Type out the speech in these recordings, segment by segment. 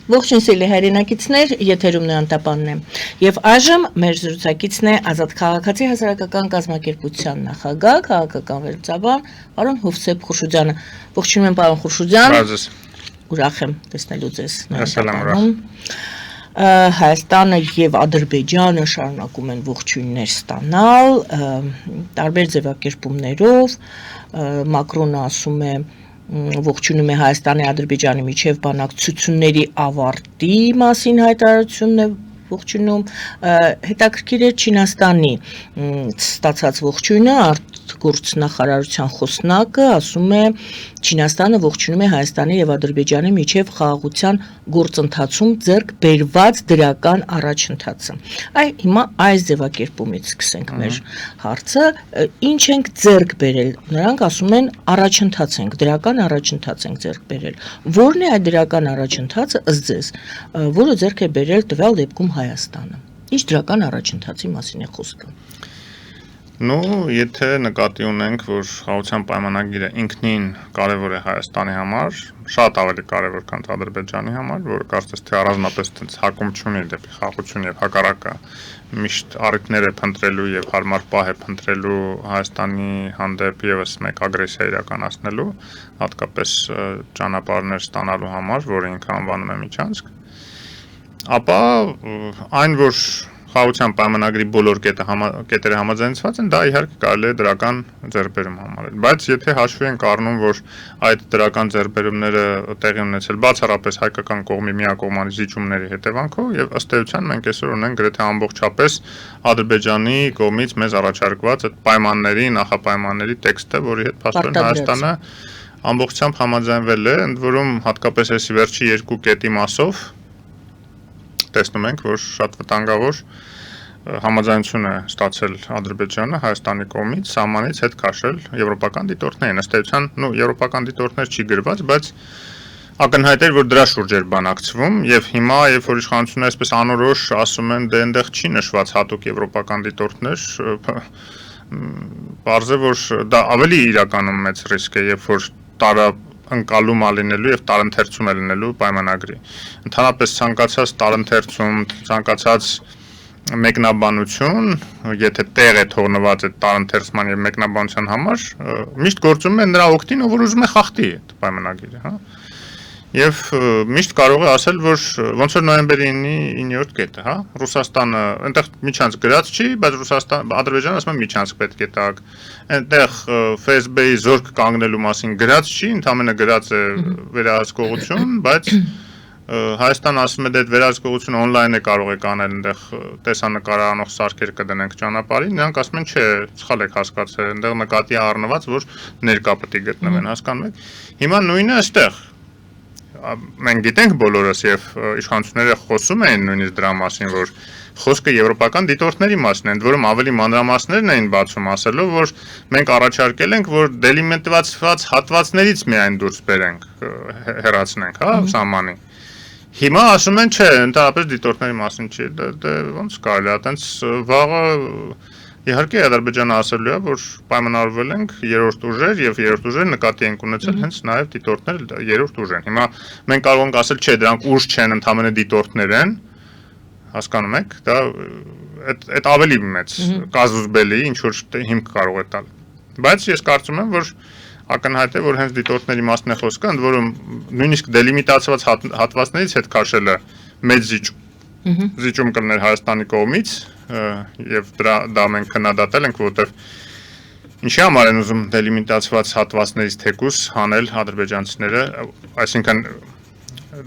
Ողջույն սիրելի հայրենակիցներ, եթերում Նանտապանն է։ Եվ այժմ մեր զրուցակիցն է Ազատ քաղաքացի հասարակական կազմակերպության նախագահ, քաղաքական վերլուծաբան պարոն Հովսեփ Խուրշուդյանը։ Ողջունում եմ պարոն Խուրշուդյան։ Ուրախ եմ տեսնելու ձեզ Նանտապանում։ Հայաստանը եւ Ադրբեջանը շարունակում են ողջույններ ստանալ տարբեր ձևակերպումներով։ Մակրոնը ասում է ողջունում է Հայաստանի Ադրբեջանի միջև բանակցությունների ավարտի մասին հայտարարությունն է ողջունում հետաքրքիր է Չինաստանի ստացած ողջույնը արտգործնախարարության խոսնակը ասում է Չինաստանը ողջունում է Հայաստանի եւ Ադրբեջանի միջև խաղաղության գործընթացում ձեռք բերված դրական առաջընթացը հիմա այս ձևակերպումից սկսենք մեր հարցը ինչ ենք ձեռք բերել նրանք ասում են առաջընթաց ենք դրական առաջընթաց ենք ձեռք բերել որն է այդ դրական առաջընթացը ըստ ձեզ որը ձեռք է բերել տվյալ դեպքում Հայաստանը ինչ դրական առաջընթացի մասին է խոսքը եթե նկատի ունենք, որ խաղաղության պայմանագիրը ինքնին կարևոր է Հայաստանի համար, շատ ավելի կարևոր քան Ադրբեջանի համար, որը կարծես թե առանձնապես հակում չունի դեպի խաղաղություն եւ հակառակը միշտ առիթներ է փնտրելու եւ հարմար պահ է փնտրելու Հայաստանի հանդեպ եւս մեկ ագրեսիա իրականացնելու, հատկապես ճանապարհներ ստանալու համար, որը ինքը անվանում է միջանցք, ապա այն, որ խաղաղության պայմանագրի բոլոր կետերը համաձայնեցված են, դա իհարկե կարելի է դրական ձեռքբերում համարել, բայց եթե հաշվի ենք առնում, որ այդ դրական ձեռքբերումները տեղի ունեցել բացառապես հայկական կողմի միակողմանի զիջումների հետևանքով եւ ըստ էության մենք այսօր ունենք գրեթե ամբողջապես Ադրբեջանի կողմից մեզ առաջարկված այդ պայմանների, նախապայմանների տեքստը, որի հետ փաստորեն Հայաստանը ամբողջությամբ համաձայնվել է, ընդ որում հատկապես այս վերջի երկու կետի մասով տեսնում ենք, որ շատ վտանգավոր համաձայնություն է ստացել Ադրբեջանը Հայաստանի կողմից սահմանից հետ քաշել եվրոպական դիտորդներին, ըստ էության, եվրոպական դիտորդներ չի գրված, բայց ակնհայտ էր, որ դրա շուրջ էր բանակցվում եւ հիմա, երբ որ իշխանությունը այսպես անորոշ ասում են, դե այնտեղ չի նշված հատուկ եվրոպական դիտորդներ, պարզ է, որ դա ավելի իրականում մեծ ռիսկ է, երբ որ ընկալում ալինելու եւ տարընթերցում է լինելու պայմանագրի։ Ընդհանրապես ցանկացած տարընթերցում, ցանկացած մեկնաբանություն, եթե տեղ է թողնված այդ տարընթերցման եւ մեկնաբանության համար, միշտ գործում է նրա օգտին, ով որ ուզում է խախտի այդ պայմանագիրը, հա։ Եվ միշտ կարող է ասել, որ ոնց որ նոյեմբերի 9-րդ կետը, հա, Ռուսաստանը այնտեղ միջանցք գրած չի, բայց Ադրբեջանը ասում է միջանցք պետք է տակ։ Այնտեղ FSB-ի զորք կանգնելու մասին գրած չի, ընդհանրապես գրած է վերահսկողություն, բայց Հայաստանը ասում է, դե այդ վերահսկողությունը on-line է կարող եք անել, այնտեղ տեսանկարահանող սարքեր կդնենք ճանապարհին, նրանք ասում են, չէ, սխալ եք հասկացել, այնտեղ նկատի առնված, որ ներկա պետք է գտնվեն, հասկանում եք։ Հիմա նույնը այստեղ մենք գիտենք բոլորս եւ իշխանությունները խոսում էին նույնիսկ դրա մասին, որ խոսքը եվրոպական դիտորդների մասն է, ընդ որում ավելի մանրամասներն էին բացում ասելով, որ մենք առաջարկել ենք, որ դելիմիտված հատվածներից միայն դուրս բերենք, հեռացնենք, հա, սահմանի։ Հիմա ասում են, չէ, ընդհանրապես դիտորդների մասին չի, դե ոնց կարելի է, այտենց վաղը Իհարկե Ադրբեջանը ասելու է, որ պայմանավորվել ենք երրորդ ուժեր եւ երրորդ ուժերը նկատի ենք ունեցել հենց նաեւ դիտորդներ երրորդ ուժ են։ Հիմա մենք կարող ենք ասել, չէ, դրանք ուժ չեն, ընդհանրապես դիտորդներ են, հասկանում եք, դա այդ ավելի մեծ կազուզբելի ինչ որ հիմք կարող է տալ։ Բայց ես կարծում եմ, որ ակնհայտ է, որ հենց դիտորդների մասն է խոսքը, ընդ որում նույնիսկ դելիմիտացված հատվածներից հետ քաշելը մեծ զիջում կլներ Հայաստանի կողմից եւ դա մենք քննադատել ենք, որովհետեւ ինչի համար են ուզում դելիմիտացված հատվածներից թեկուս հանել ադրբեջանցիները, այսինքն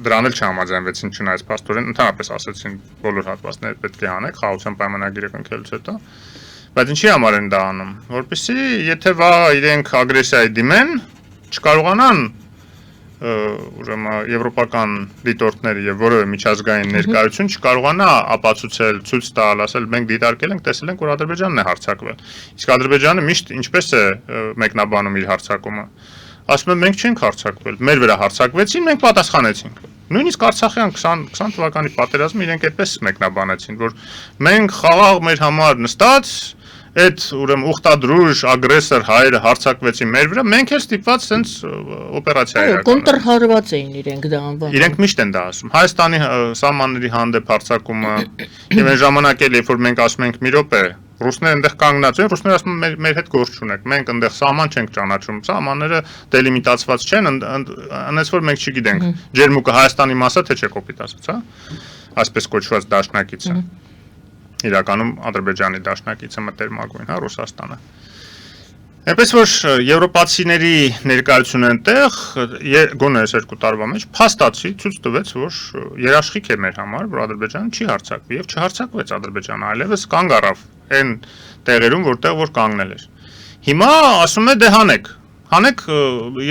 դրան էլ չհամաձայնվեցին չնայած փաստորեն ընդհանրապես ասացին բոլոր հատվածները պետք է հանեք խաղաղության պայմանագիրը կնքելուց հետո, բայց ինչի համար են դա անում, որպեսզի եթե իրենք ագրեսիայի դիմեն, չկարողանան ուրեմն եվրոպական դիտորդները եւ որևէ միջազգային ներկայություն չկարողանա ապացուցել, ցույց տալ, ասել մենք դիտարկել ենք, տեսել ենք, որ Ադրբեջանն է հարձակվել։ Իսկ Ադրբեջանը միշտ ինչպես է մեկնաբանում իր հարձակումը։ Ասում են մենք չենք հարձակվել, մեր վրա հարձակվեցին, մենք պատասխանեցինք։ Նույնիսկ Արցախյան 20 թվականի պատերազմը իրենք այդպես մեկնաբանեցին, որ մենք խաղաղ մեր համար նստած այդ ուրեմն ուխտադրուժ ագրեսոր հայերը հարձակվեցին մեր վրա, մենք էլ ստիպված sense օպերացիա իրականացրինք։ Կոնտրհարված էին իրենք դա անվանում։ Իրենք միշտ են դա ասում։ Հայաստանի սահմանների հանդեպ հարձակումը եւ այն ժամանակ էլ երբ որ մենք ասում ենք մի րոպե, ռուսները այնտեղ կանգնած են, ռուսները ասում են մեր հետ գործ չունեք, մենք այնտեղ սահման չենք ճանաչում, սահմանները դելիմիտացված չեն, այնպես որ մենք չգիտենք ջերմուկը Հայաստանի մասը թե չէ կոպիտ ասած, հա, այսպես կոչված դաշնակիցը։ Իրականում Ադրբեջանի դաշնակիցը մտերմագույն, հա, Ռուսաստանը։ Այնպես որ եվրոպացիների ներկայությունը այնտեղ գոնե այս երկու տարվա մեջ փաստացի ցույց տվեց, որ երաշխիք է մեր համար, որ Ադրբեջանը չի հարձակվի եւ չհարձակվեց Ադրբեջանը, այլևս կանգ առավ այն տեղերում, որտեղ որ կանգնել էր։ Հիմա ասում է դե հանեք,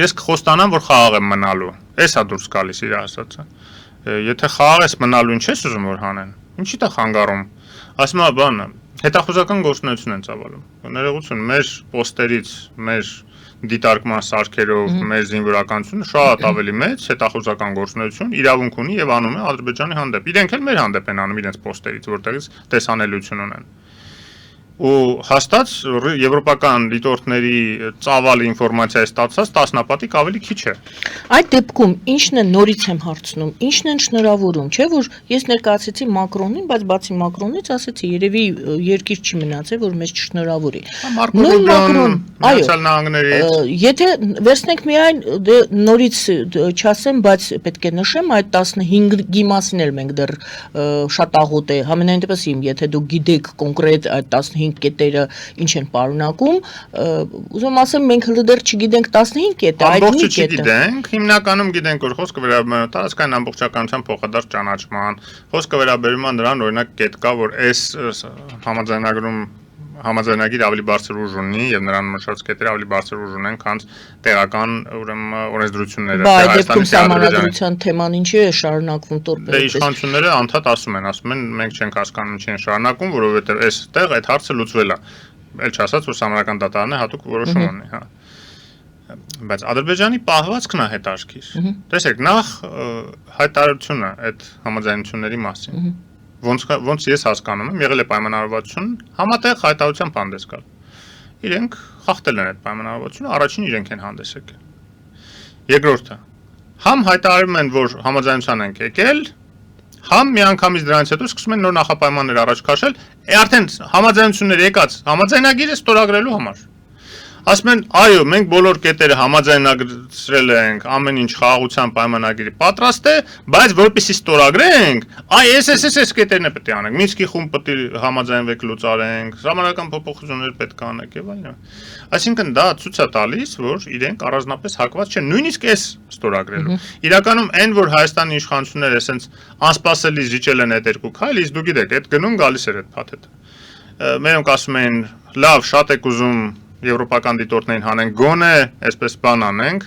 ես կխոստանամ, որ խաղաղ եմ մնալու։ Էսա դուրս գալիս իր ասածը։ Եթե խաղաղ ես մնալու, ինչ ես ուզում որ հանեն։ Ինչի՞ դա խանգարում։ Ասում է բանը, հետախուզական գործունեություն են ծավալում։ Ներողություն, մեր պոստերից, մեր դիտարկման սարքերով, մեր զինվորականությունը շատ ավելի մեծ հետախուզական գործունեություն իրավունք ունի եւ անում է Ադրբեջանի հանդեպ։ Իրենք էլ մեր հանդեպ են անում իրենց պոստերից, որտեղից տեսանելիություն ունեն։ Ու հաստատ եվրոպական դիտորդների ծավալ ինֆորմացիա ստացած տասնապատիկ ավելի քիչ է։ Այդ դեպքում ինչն է նորից եմ հարցնում, ինչն են շնորհավորում, չէ՞ որ ես ներկայացեցի Մակրոնին, բայց բացի Մակրոնից ասեցի երևի երկիր չի մնացել, որ մեզ չշնորհավորի։ Մակրոն, Միացյալ Նահանգների։ Եթե վերցնենք միայն նորից չասեմ, բայց պետք է նշեմ, այդ 15-ի մասին էլ մենք դեռ շատ աղոտ է, համենայն դեպս եթե դուք գիտեք կոնկրետ այդ 15 կետերը ինչ են պարունակում, ուզում ասեմ մենք հենց դեռ չգիտենք 15 կետը, այդ մի կետը։ Չգիտենք, հիմնականում գիտենք որ խոսքը վերաբերում է տարածքային ամբողջականության փոխադարձ ճանաչման, խոսքը վերաբերում է նրան օրինակ կետ կա, որ այս համաձայնագիր ավելի բարձր ուժ ունի եւ նրան մշած կետերը ավելի բարձր ուժ ունեն, քան տեղական ուրեմն օրենսդրությունները։ Բայց դեպքում համանadrության թեման ինչի է շարունակվում տորպեդել։ Դե իշխանությունները անդադ ասում են մենք չենք հասկանում ինչի են շարունակում, որովհետեւ այստեղ այդ հարցը լուծվել է։ Էլ չասած որ համանական դատարանը հատուկ որոշում ունի, հա։ Բայց Ադրբեջանի պահվածքն է հետարքիր։ Տեսեք, նախ հայտարարությունը այդ համաձայնությունների մասին ոնց ես հասկանում եմ, եղել է պայմանավորվածություն, համատեղ հայտարարությամբ հանդես գալ։ Իրենք խախտել են այդ պայմանավորվածությունը, առաջին իրենք են հանդես եկել։ Երկրորդը, համ հայտարարում են, որ համաձայնության են եկել, համ միանգամից դրանից հետո սկսում են նոր նախապայմաններ առաջ քաշել, արդեն համաձայնություններ եկած համաձայնագիրը ստորագրելու համար։ Ասում են, այո, մենք բոլոր կետերը համաձայնագրել ենք, ամեն ինչ խաղաղության պայմանագիրի պատրաստ է, բայց որպեսզի ստորագրենք, այս կետերն է պետք է անենք, Մինսկի խումբ պետք է համաձայնվեք լուծարենք, ժամանական փոփոխություններ պետք է անենք եւ այլն։ Այսինքն դա ցույց է տալիս, որ իրենք առանձնապես հակված չեն, նույնիսկ այս ստորագրելու։ Իրականում այն, որ Հայաստանի իշխանությունները այսպես անսպասելի զիջել են այդ երկու քայլ, իսկ դու գիտեք, այդ գնում գալիս էր այդ փաթեթը։ Մերոնք ասում են, լավ, շատ եք ուզում եվրոպական դիտորդներին հանենք, գոնե այսպես բան անենք,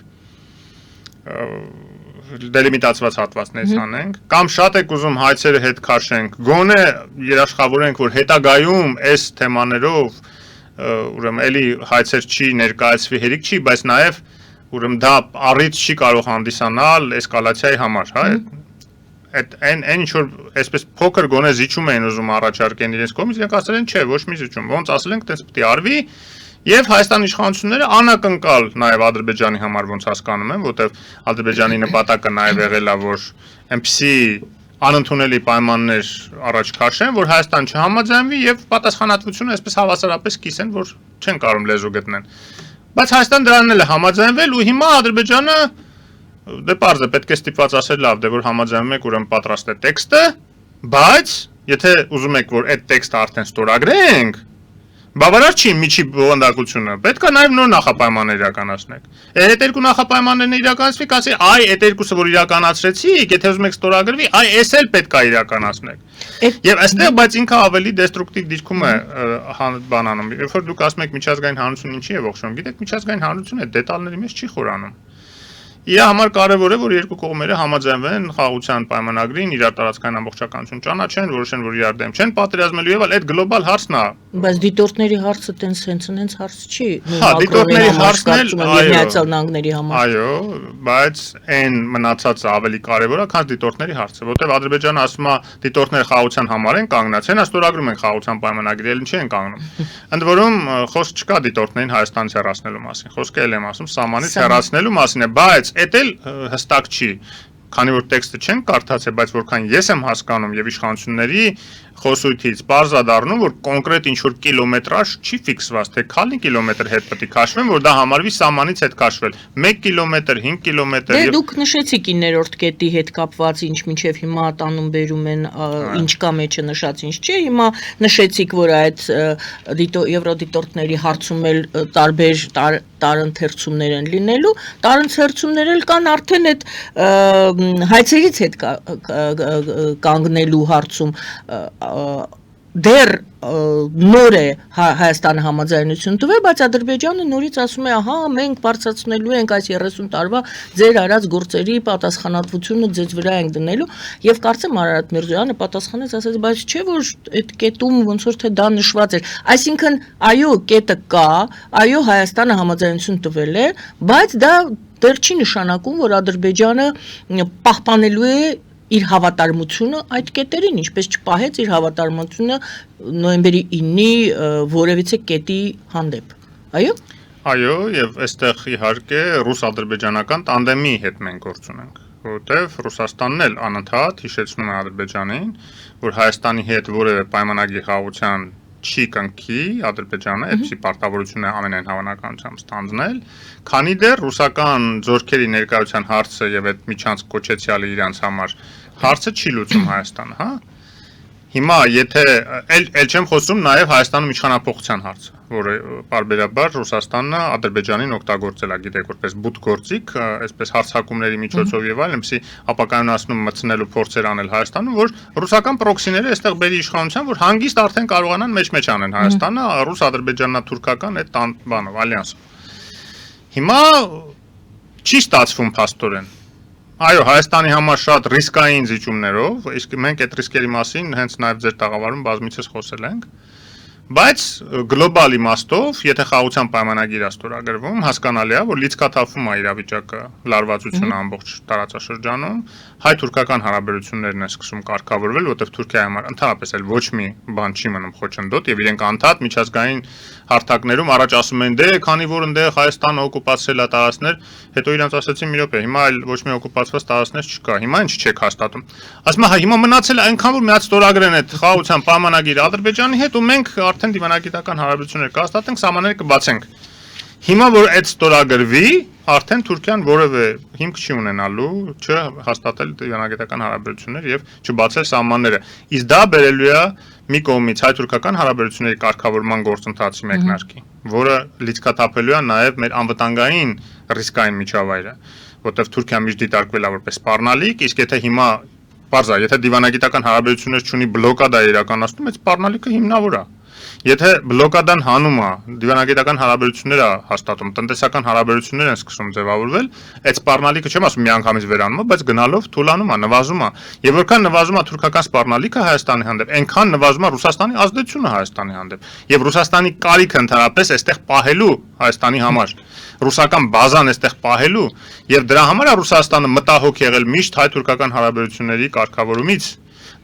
դելիմիտացված հատվածներից անենք, կամ շատ եք ուզում հայցերը հետ քաշենք, գոնե երաշխավորենք, որ հետագայում այս թեմաներով ուրեմն էլի հայցեր չի ներկայացվի, հերիք չի, բայց նաև ուրեմն դա առիթ չի կարող հանդիսանալ էսկալացիայի համար, հա, այն ինչ որ այսպես փոքր գոնե զիջում էին ուզում առաջարկեն իրենց կողմից, իրենք ասել են, չէ, ոչ մի զիջում, ոնց ասել ենք, տես պետք է արվի, եւ Հայաստանի իշխանությունները անակնկալ նաեւ Ադրբեջանի համար ոնց հասկանում են, որտեւ Ադրբեջանի նպատակը նաեւ եղել է, որ այնպիսի անընդունելի պայմաններ առաջ քաշեն, որ Հայաստան չհամաձայնվի եւ պատասխանատվությունը այսպես հավասարապես կիսեն, որ չեն կարող լեզու գտնեն։ Բայց Հայաստան դրանն էլ է համաձայնվել ու հիմա Ադրբեջանը դե պարզ է, պետք է ստիպված ասել լավ, դե որ համաձայնում եք, ուրեմն պատրաստ է տեքստը, բայց եթե ուզում եք, որ այդ տեքստը արդեն ստորագրենք, բավարար չի միջի բովանդակությունը, պետք է նաև նոր նախապայմաններ իրականացնեք։ Այդ երկու նախապայմաններն իրականացվի, ասի, այ այդ երկուսը որ իրականացրեցիք, եթե ուզում եք ստորագրվի, այ էս էլ պետք է իրականացնեք։ Եվ այստեղ բայց ինքը ավելի դեստրուկտիվ դիրքում է բանանում։ Երբ որ դուք ասում եք միջազգային հանրություն ինչի է ողջունում, գիտեք, միջազգային հանրությունը դետալների մեջ չի խորանում։ Իր համար կարևոր է, որ երկու կողմերը համաձայնվեն խաղաղության պայմանագրին, իրար տարածքային ամբողջականություն ճանաչեն, որոշեն, որ իրար դեմ չեն պատերազմելու եւ այդ գլոբալ հարցն է, Բայց դիտորդների հարցը տենց հենց հարց չի։ Հա, դիտորդների հարցն էլ Միացյալ Նահանգների համար։ Այո, բայց այն մնացածը ավելի կարևոր է, քան դիտորդների հարցը, որտեղ Ադրբեջանը ասում է դիտորդները խաղաղության համար են կանգնած, հենա ստորագրում են խաղաղության պայմանագրի, ել ինչի են կանգնում։ Ընդ որում խոսք չկա դիտորդներին Հայաստանից հեռացնելու մասին։ Խոսքը ել եմ ասում սահմանից հեռացնելու մասին է, բայց էդ էլ հստակ չի։ Քանի որ տեքստը չեն կարդացել, բայց որքան ես եմ հասկանում եւ իշխանությունների խոսույթից բարձր դառնում, որ կոնկրետ ինչ-որ կիլոմետրաժ չի ֆիքսված, թե քանի կիլոմետր հետ պետք է քաշվեն, որ դա համարվի սահմանից հետ քաշվել։ 1 կիլոմետր, 5 կիլոմետր եւ դուք նշեցիք 9-րդ կետի հետ կապված, ինչ մինչեւ հիմա տանում բերում են, ինչ կա մեջը նշած, ինչ չէ, հիմա նշեցիք, որ այդ եվրոդիտորդների հարցում էլ տարբեր տարընթերցումներ են լինելու, տարընթերցումներ էլ կան արդեն այդ հայցերից հետ կանգնելու հարցում դեռ նոր է Հայաստանը համաձայնություն տվել, բայց Ադրբեջանը նորից ասում է, ահա, մենք բարձրացնելու ենք այս 30 տարվա ձեր արած գործերի պատասխանատվությունը ձեզ վրա ենք դնելու, եւ կարծեմ Արարատ Միրզոյանը պատասխանեց, ասեց, բայց չէ որ այդ կետում ոնց որ թե դա նշված էր։ Այսինքն, այո, կետը կա, այո, Հայաստանը համաձայնություն տվել է, բայց դա դեռ չի նշանակում, որ Ադրբեջանը պահպանելու է իր հավատարմությունը այդ կետերին, ինչպես չպահեց իր հավատարմությունը նոյեմբերի 9-ի որևիցե կետի հանդեպ։ Այո։ Այո, եւ այստեղ իհարկե ռուս-ադրբեջանական տանդեմի հետ մենք գործ ունենք, որովհետեւ Ռուսաստանն էլ անընդհատ հիշեցնում է Ադրբեջանին, որ Հայաստանի հետ որևէ պայմանագրի խաղաղության չի կնքի Ադրբեջանը, այդպիսի պարտավորություն է ամենայն հավանականությամբ ստանձնել, քանի դեռ ռուսական զորքերի ներկայության հարցը եւ այդ միջանցք կոչեցյալը իրանց համար հարցը չի լուծում Հայաստանը, հա։ Հիմա եթե էլ չեմ խոսում նաև Հայաստանում իշխանապողության հարցը, որը բարբերաբար Ռուսաստանը Ադրբեջանին օգտագործել է, գիտեք, որպես բութ գործիք, այսպես հարձակումների միջոցով եւ այլն, այնպեսի ապակայունացնում մտցնելու փորձեր անել Հայաստանում, որ ռուսական պրոքսիները այստեղ բերի իշխանության, որ հանգիստ արդեն կարողանան մեջ անեն Հայաստանը, ռուս-ադրբեջանա-թուրքական այդ բանով, ալյանսով։ Հիմա չի ստացվում փաստորեն։ Այո, Հայաստանի համար շատ ռիսկային զիջումներով, իսկ մենք այդ ռիսկերի մասին հենց նաև ձեր տաղավարում բազմիցս խոսել ենք, բայց գլոբալ իմաստով, եթե խաղաղության պայմանագիր է ստորագրվում, հասկանալի է, որ լիցքաթափվում է իրավիճակը, լարվածությունը ամբողջ տարածաշրջանում, հայ-թուրքական հարաբերություններն են սկսում կարգավորվել, որտեղ Թուրքիայի համար ընդհանրապես էլ ոչ մի բան չի մնում խոչընդոտ եւ իրենք անդադ միջազգային հարթակներում առաջ ասում են դե քանի որ այնտեղ Հայաստանը օկուպացրել է տարածքներ, հետո իրանց ասացին մի րոպե, հիմա այլ ոչ մի օկուպացված տարածքներ չկա, հիմա ինչ չեք հաստատում։ Ասում հա հիմա մնացել է այնքան որ միած ստորագրեն այդ խաղաղության պայմանագիրը Ադրբեջանի հետ ու մենք արդեն դիվանագիտական հարաբերություններ կհաստատենք, սահմանները կբացենք։ Հիմա որ այդ ստորագրվի, արդեն Թուրքիան որևէ հիմք չի ունենալու չհաստատել դիվանագիտական հարաբերություններ եւ չբացել սահմանները։ Իսկ դա բերելու է մի կողմից հայ-թուրքական հարաբերությունների կարգավորման գործընթացի մեկնարկի, որը լիցքաթափելու է նաեւ մեր անվտանգային ռիսկային միջավայրը, որտեղ Թուրքիան միշտ դիտարկվել է որպես սպառնալիք, իսկ եթե հիմա բարձր, եթե դիվանագիտական հարաբերություններ չունի բլոկադա իրականացնում, այդ սպառնալիքը հիմնավոր է։ Եթե բլոկադան հանում է, դիվանագիտական հարաբերություններ է հաստատում, տնտեսական հարաբերություններ են սկսում ձևավորվել, այդ սպառնալիքը չեմ ասում միանգամից վերանում է, բայց գնալով թուլանում է, նվազում է։ Եվ որքան նվազում է թուրքական սպառնալիքը Հայաստանի հանդեպ, այնքան նվազում է Ռուսաստանի ազդեցությունը Հայաստանի հանդեպ։ Եվ Ռուսաստանի կարիքը ընդհանրապես այստեղ պահելու Հայաստանի համար, ռուսական բազան այստեղ պահելու, եւ դրա համար է Ռուսաստանը մտահոգ եղել միշտ հայ-թուրքական հարաբերությունների կարգավորումից։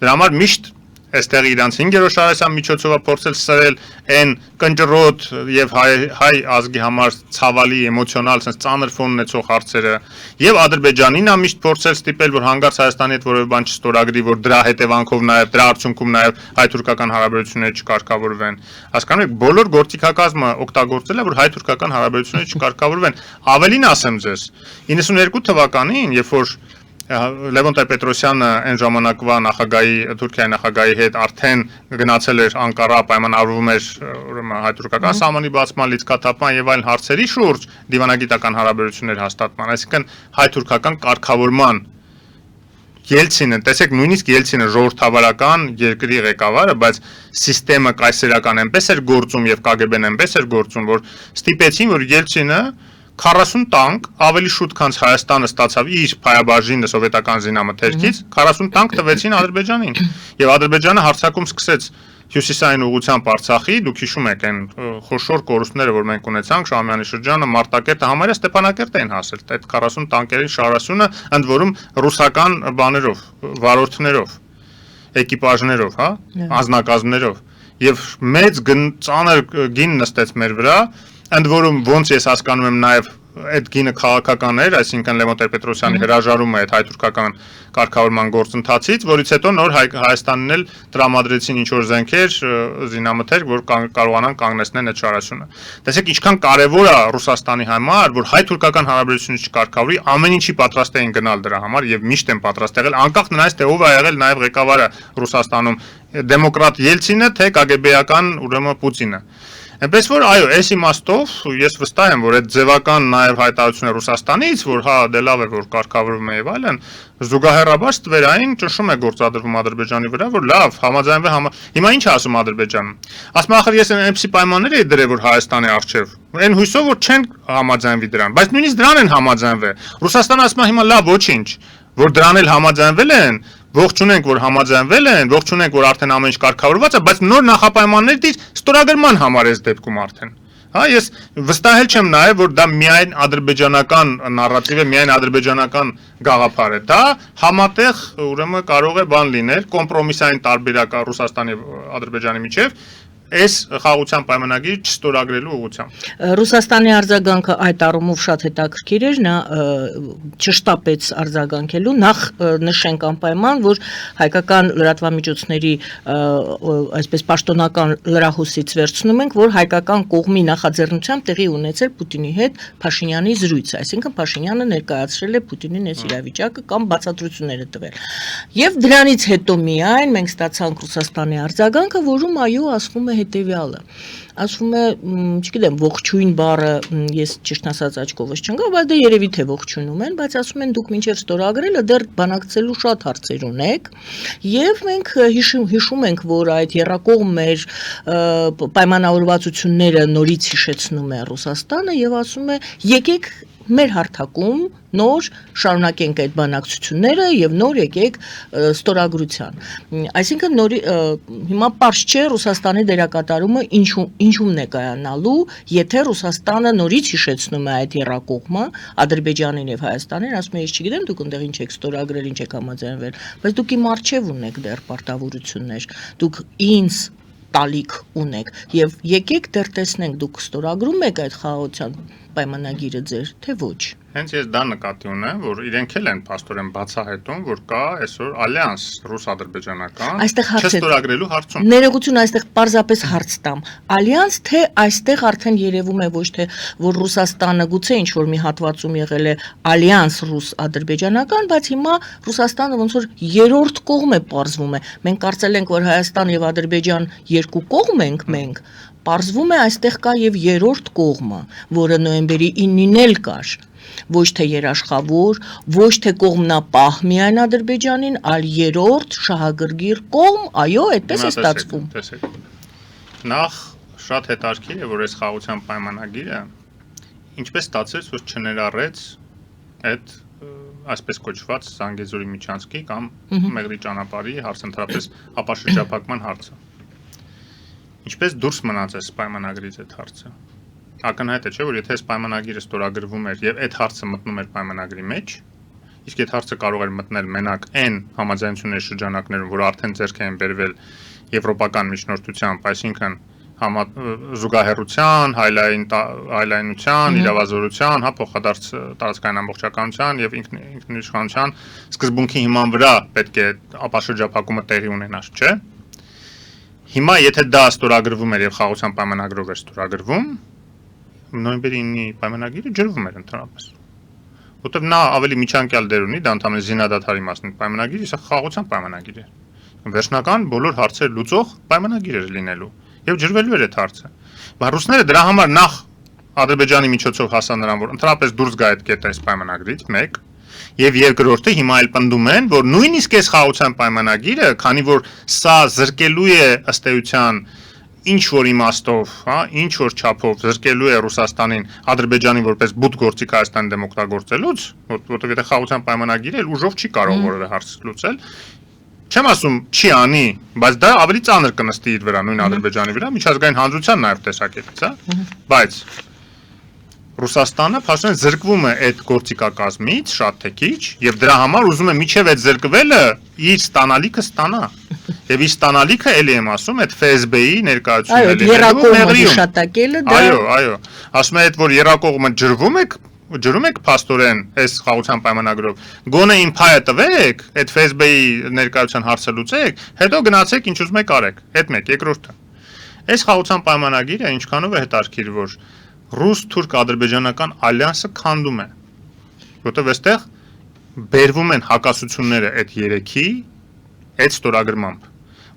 Դրա համար միշտ այստեղ իրանց 5-րդ շարասյան միջոցով փորձել սրել այն կնճռոտ եւ հայ ազգի համար ցավալի էմոցիոնալ sense ծանր ֆոն ունեցող հարցերը եւ Ադրբեջանին միշտ փորձել ստիպել որ հանգարց Հայաստանի հետ որևէ բան չստորագրի որ դրա հետևանքով նաեւ դրա արդյունքում նաեւ հայ-թուրքական հարաբերությունները չկարգավորվեն հասկանում եք բոլոր գործիքակազմը օգտագործել է որ հայ-թուրքական հարաբերությունները չկարգավորվեն ավելին ասեմ ձեզ 92 թվականին երբ որ Լևոն Տեր-Պետրոսյանը այն ժամանակվա նախագահի Թուրքիայի նախագահի հետ արդեն գնացել էր Անկարա պայմանավորվում էր ուրեմն հայ-թուրքական սահմանի բացման լիցքաթափման եւ այլ հարցերի շուրջ դիվանագիտական հարաբերություններ հաստատման, այսինքն հայ-թուրքական կարգավորման Ելցինը, տեսեք նույնիսկ Ելցինը ժողովրդավարական երկրի ղեկավարը, բայց սիստեմը կայսերական այնպես էր գործում եւ KGB-ն այնպես էր գործում, որ ստիպեցին որ Ելցինը 40 տանկ ավելի շուտ քան Հայաստանը ստացավ իր փայաբաժինը սովետական զինամթերքից 40 տանկ տվեցին Ադրբեջանին եւ Ադրբեջանը հարձակում սկսեց հյուսիսային ուղղությամբ Արցախի, դուք հիշում եք այն խոշոր կորուստները, որ մենք ունեցանք Շահումյանի շրջանը, Մարտակերտը, համարյա Ստեփանակերտ էին հասել, այդ 40 տանկերի շարասյունը, ընդ որում ռուսական բաներով, վարորդներով, էկիպաժներով, հա, անձնակազմներով, եւ մեծ ծանր գին նստեց մեր վրա, ընդ որում ոնց ես հասկանում եմ նաեւ այդ գինը քաղաքական էր, այսինքն Լևոն Տեր-Պետրոսյանի հրաժարումը այդ հայ-թուրքական կարգավորման գործընթացից, որից հետո նոր Հայաստանին էլ տրամադրեցին ինչ-որ զենքեր, զինամթերք, որ կարողանան կանգնեցնել այդ շարասյունը։ Տեսեք, ինչքան կարևոր է Ռուսաստանի համար, որ հայ-թուրքական հարաբերությունից չկարգավորի, ամեն ինչի պատրաստ էին գնալ դրա համար եւ միշտ են պատրաստ եղել, անկախ նրանից թե ով է եղել նաեւ ղեկավարը Ռուսաստանում, դեմոկրատ Ելցինը, թե KGB-ական ուրեմն Պուտինը։ Այնպես որ այո, այս իմաստով ես վստահ եմ, որ այդ ձևական նաև հայտարարությունը Ռուսաստանից, որ հա դե լավ է, որ կարգավորվում է եւ այլն, զուգահեռաբար ստվերային ճնշում է գործադրվում Ադրբեջանի վրա, որ լավ, համաձայնվե Հիմա ինչ է ասում Ադրբեջանը։ Ասում ախր ես այնպեսի պայմաններ էի դրել, որ Հայաստանի արժեվ, այն հույսով որ չեն համաձայնվի դրան, բայց նույնիսկ դրան են համաձայնվել։ Ռուսաստանը ասում է հիմա լավ, ոչինչ, որ դրան էլ համաձայնվել են, ողջունենք, որ համաձայնվել են, ողջունենք, որ արդեն ամեն ինչ կարգավորված է, բայց նոր նախապայմանների ստորագրման համար էս դեպքում արդեն։ Հա, ես վստահել չեմ նաև, որ դա միայն ադրբեջանական նարատիվ է, միայն ադրբեջանական գաղափար է։ Դա համատեղ ուրեմն կարող է բան լինել, կոմպրոմիսային տարբերակ Ռուսաստանի եւ Ադրբեջանի միջև այս խաղաղության պայմանագիրը չստորագրելու ուղղությամբ։ Ռուսաստանի արձագանքը այդ առումով շատ հետաքրքիր էր, նա չշտապեց արձագանքելու, նախ նշենք անպայման, որ հայկական լրատվամիջոցների այսպես պաշտոնական լրահոսից վերցնում ենք, որ հայկական կողմի նախաձեռնությամբ տեղի ունեցել Պուտինի հետ Փաշինյանի զրույցը, այսինքն Փաշինյանը ներկայացրել է Պուտինին այս իրավիճակը կամ բացատրություններ է տվել։ Եվ դրանից հետո միայն մենք ստացանք Ռուսաստանի արձագանքը, որում այո ասվում է հետևյալը, ասում է, չգիտեմ, ողջույն բառը ես ճիշտ ասած աչքովս չընկա, բայց դե երևի թե ողջունում են, բայց ասում են դուք մինչև ստորագրելը դեռ բանակցելու շատ հարցեր ունեք, եւ մենք հիշում ենք, որ այդ եռակողմ մեր պայմանավորվածությունները նորից հիշեցնում է Ռուսաստանը եւ ասում է եկեք մեր հարթակում նոր շարունակենք այդ բանակցությունները եւ նոր եկեք ստորագրության։ Այսինքն հիմա պարզ չէ Ռուսաստանի դերակատարումը ինչումն է կայանալու, եթե Ռուսաստանը նորից հիշեցնում է այդ եռակողմը Ադրբեջանին եւ Հայաստանին, ասում է ես չգիտեմ դուք այնտեղ ինչ եք ստորագրել, ինչ եք համաձայնվել, բայց դուք իմ առջև ունեք դեռ պարտավորություններ, դուք ինձ տալիք ունեք եւ եկեք դեռ տեսնենք դուք ստորագրում եք այդ խաղաղության պայմանագիրը ձեր թե ոչ։ Հենց ես դա նկատի ունեմ, որ իրենք էլ են փաստորեն բացահայտում, որ կա այսօր ալյանս ռուս-ադրբեջանական չստորագրելու հարցում։ Ներողություն, այստեղ պարզապես հարց տամ։ Ալյանս թե այստեղ արդեն երևում է ոչ թե որ Ռուսաստանը գուցե ինչ որ մի հատվածում եղել է ալյանս ռուս-ադրբեջանական, բայց հիմա Ռուսաստանը ոնց որ երրորդ կողմ է պարզվում է։ Մենք կարծել ենք, որ Հայաստան եւ Ադրբեջան երկու կողմ ենք մենք, պարզվում է այստեղ կա եւ երրորդ կողմը, որը նոյեմբերի 9-ին էլ կար։ Ոչ թե երաշխավոր, ոչ թե կողմնապահ միայն Ադրբեջանին, այլ երրորդ շահագրգիռ կողմ, այո, այդպես է ստացվում։ Տեսեք։ Նախ շատ հետաքրքիր է, որ այս խաղաղության պայմանագիրը ինչպես ստացվեց, որ չներառեց այդ այսպես կոչված Զանգեզուրի միջանցքի կամ Մեղրի ճանապարհի հարց, ընդհանրապես ապաշրջափակման հարցը։ Ինչպես դուրս մնաց այս պայմանագրից այդ հարցը։ Ակնհայտ է, չէ՞, որ եթե այս պայմանագիրը ստորագրվում էր եւ այդ հարցը մտնում էր պայմանագրի մեջ, իսկ այդ հարցը կարող էր մտնել մենակ այն համաձայնությունների շրջանակներում, որ արդեն ձեռք էին բերվել եվրոպական միջնորդությամբ, այսինքն զուգահեռության, հայլայնության, իրավազորության, հա, փոխադարձ տարածքային ամբողջականության եւ ինքնիշխանության սկզբունքի հիման վրա պետք է ապաշրջափակումը տեղի ունենար, չէ՞։ Հիմա եթե դա ստորագրվում էր եւ խաղաղության պայմանագրով էր ստորագրվում, նոյեմբերի 9-ի պայմանագիրը ջրվում էր ընդհանրապես։ Որտեղ նա ավելի միջանկյալ դեր ունի, դա ընդհանրապես զինադադարի մասն պայմանագիր, իսկ խաղաղության պայմանագիր է։ Վերջնական բոլոր հարցեր լուծող պայմանագիր էր լինելու եւ ջրվելու էր այդ հարցը։ Բայց ռուսները դրա համար նախ Ադրբեջանի միջոցով հասան նրան, որ ընդհանրապես դուրս գա այդ կետը այս պայմանագրից, 1 Եվ երկրորդը հիմա էլ պնդում են, որ նույնիսկ այս խաղաղության պայմանագիրը, քանի որ սա զրկելու է ըստ էության ինչ որ իմաստով, հա, ինչ որ չափով զրկելու է Ռուսաստանին Ադրբեջանին որպես բուտ գործիք Հայաստանի դեմ օգտագործելուց, որովհետև եթե խաղաղության պայմանագիրը էլ ուժով չի կարող որևէ հարց լուծել, Չեմ ասում չի անի, բայց դա ավելի ծանր կնստի իր վրա, նույն Ադրբեջանի վրա, միջազգային հանրության նաև տեսակետից, հա։ Բայց Ռուսաստանը փաստորեն զրկվում է այդ գործիքակազմից շատ թե քիչ եւ դրա համար ուզում է միջև այդ զրկվելը իր ստանալիքը ստանա։ Եվ իր ստանալիքը էլի եմ ասում, այդ FSB-ի ներկայությունն էլի երակողմը շատակելը դա Այո, ասում է այդ որ երակողմը ջրում եք փաստորեն այս խաղաղության պայմանագրով, գոնե իմ փայը տվեք, այդ FSB-ի ներկայության հարցը լուծեք, հետո գնացեք ինչ ուզում եք արեք։ Այդ մեկ, երկրորդը։ Այս խաղաղության պայմանագիրը ինչքանով է հետաքրքիր, որ ռուս-թուրք-ադրբեջանական ալյանսը քանդում է, որտեղ այստեղ բերվում են հակասությունները այդ երեքի այդ ստորագրմամբ,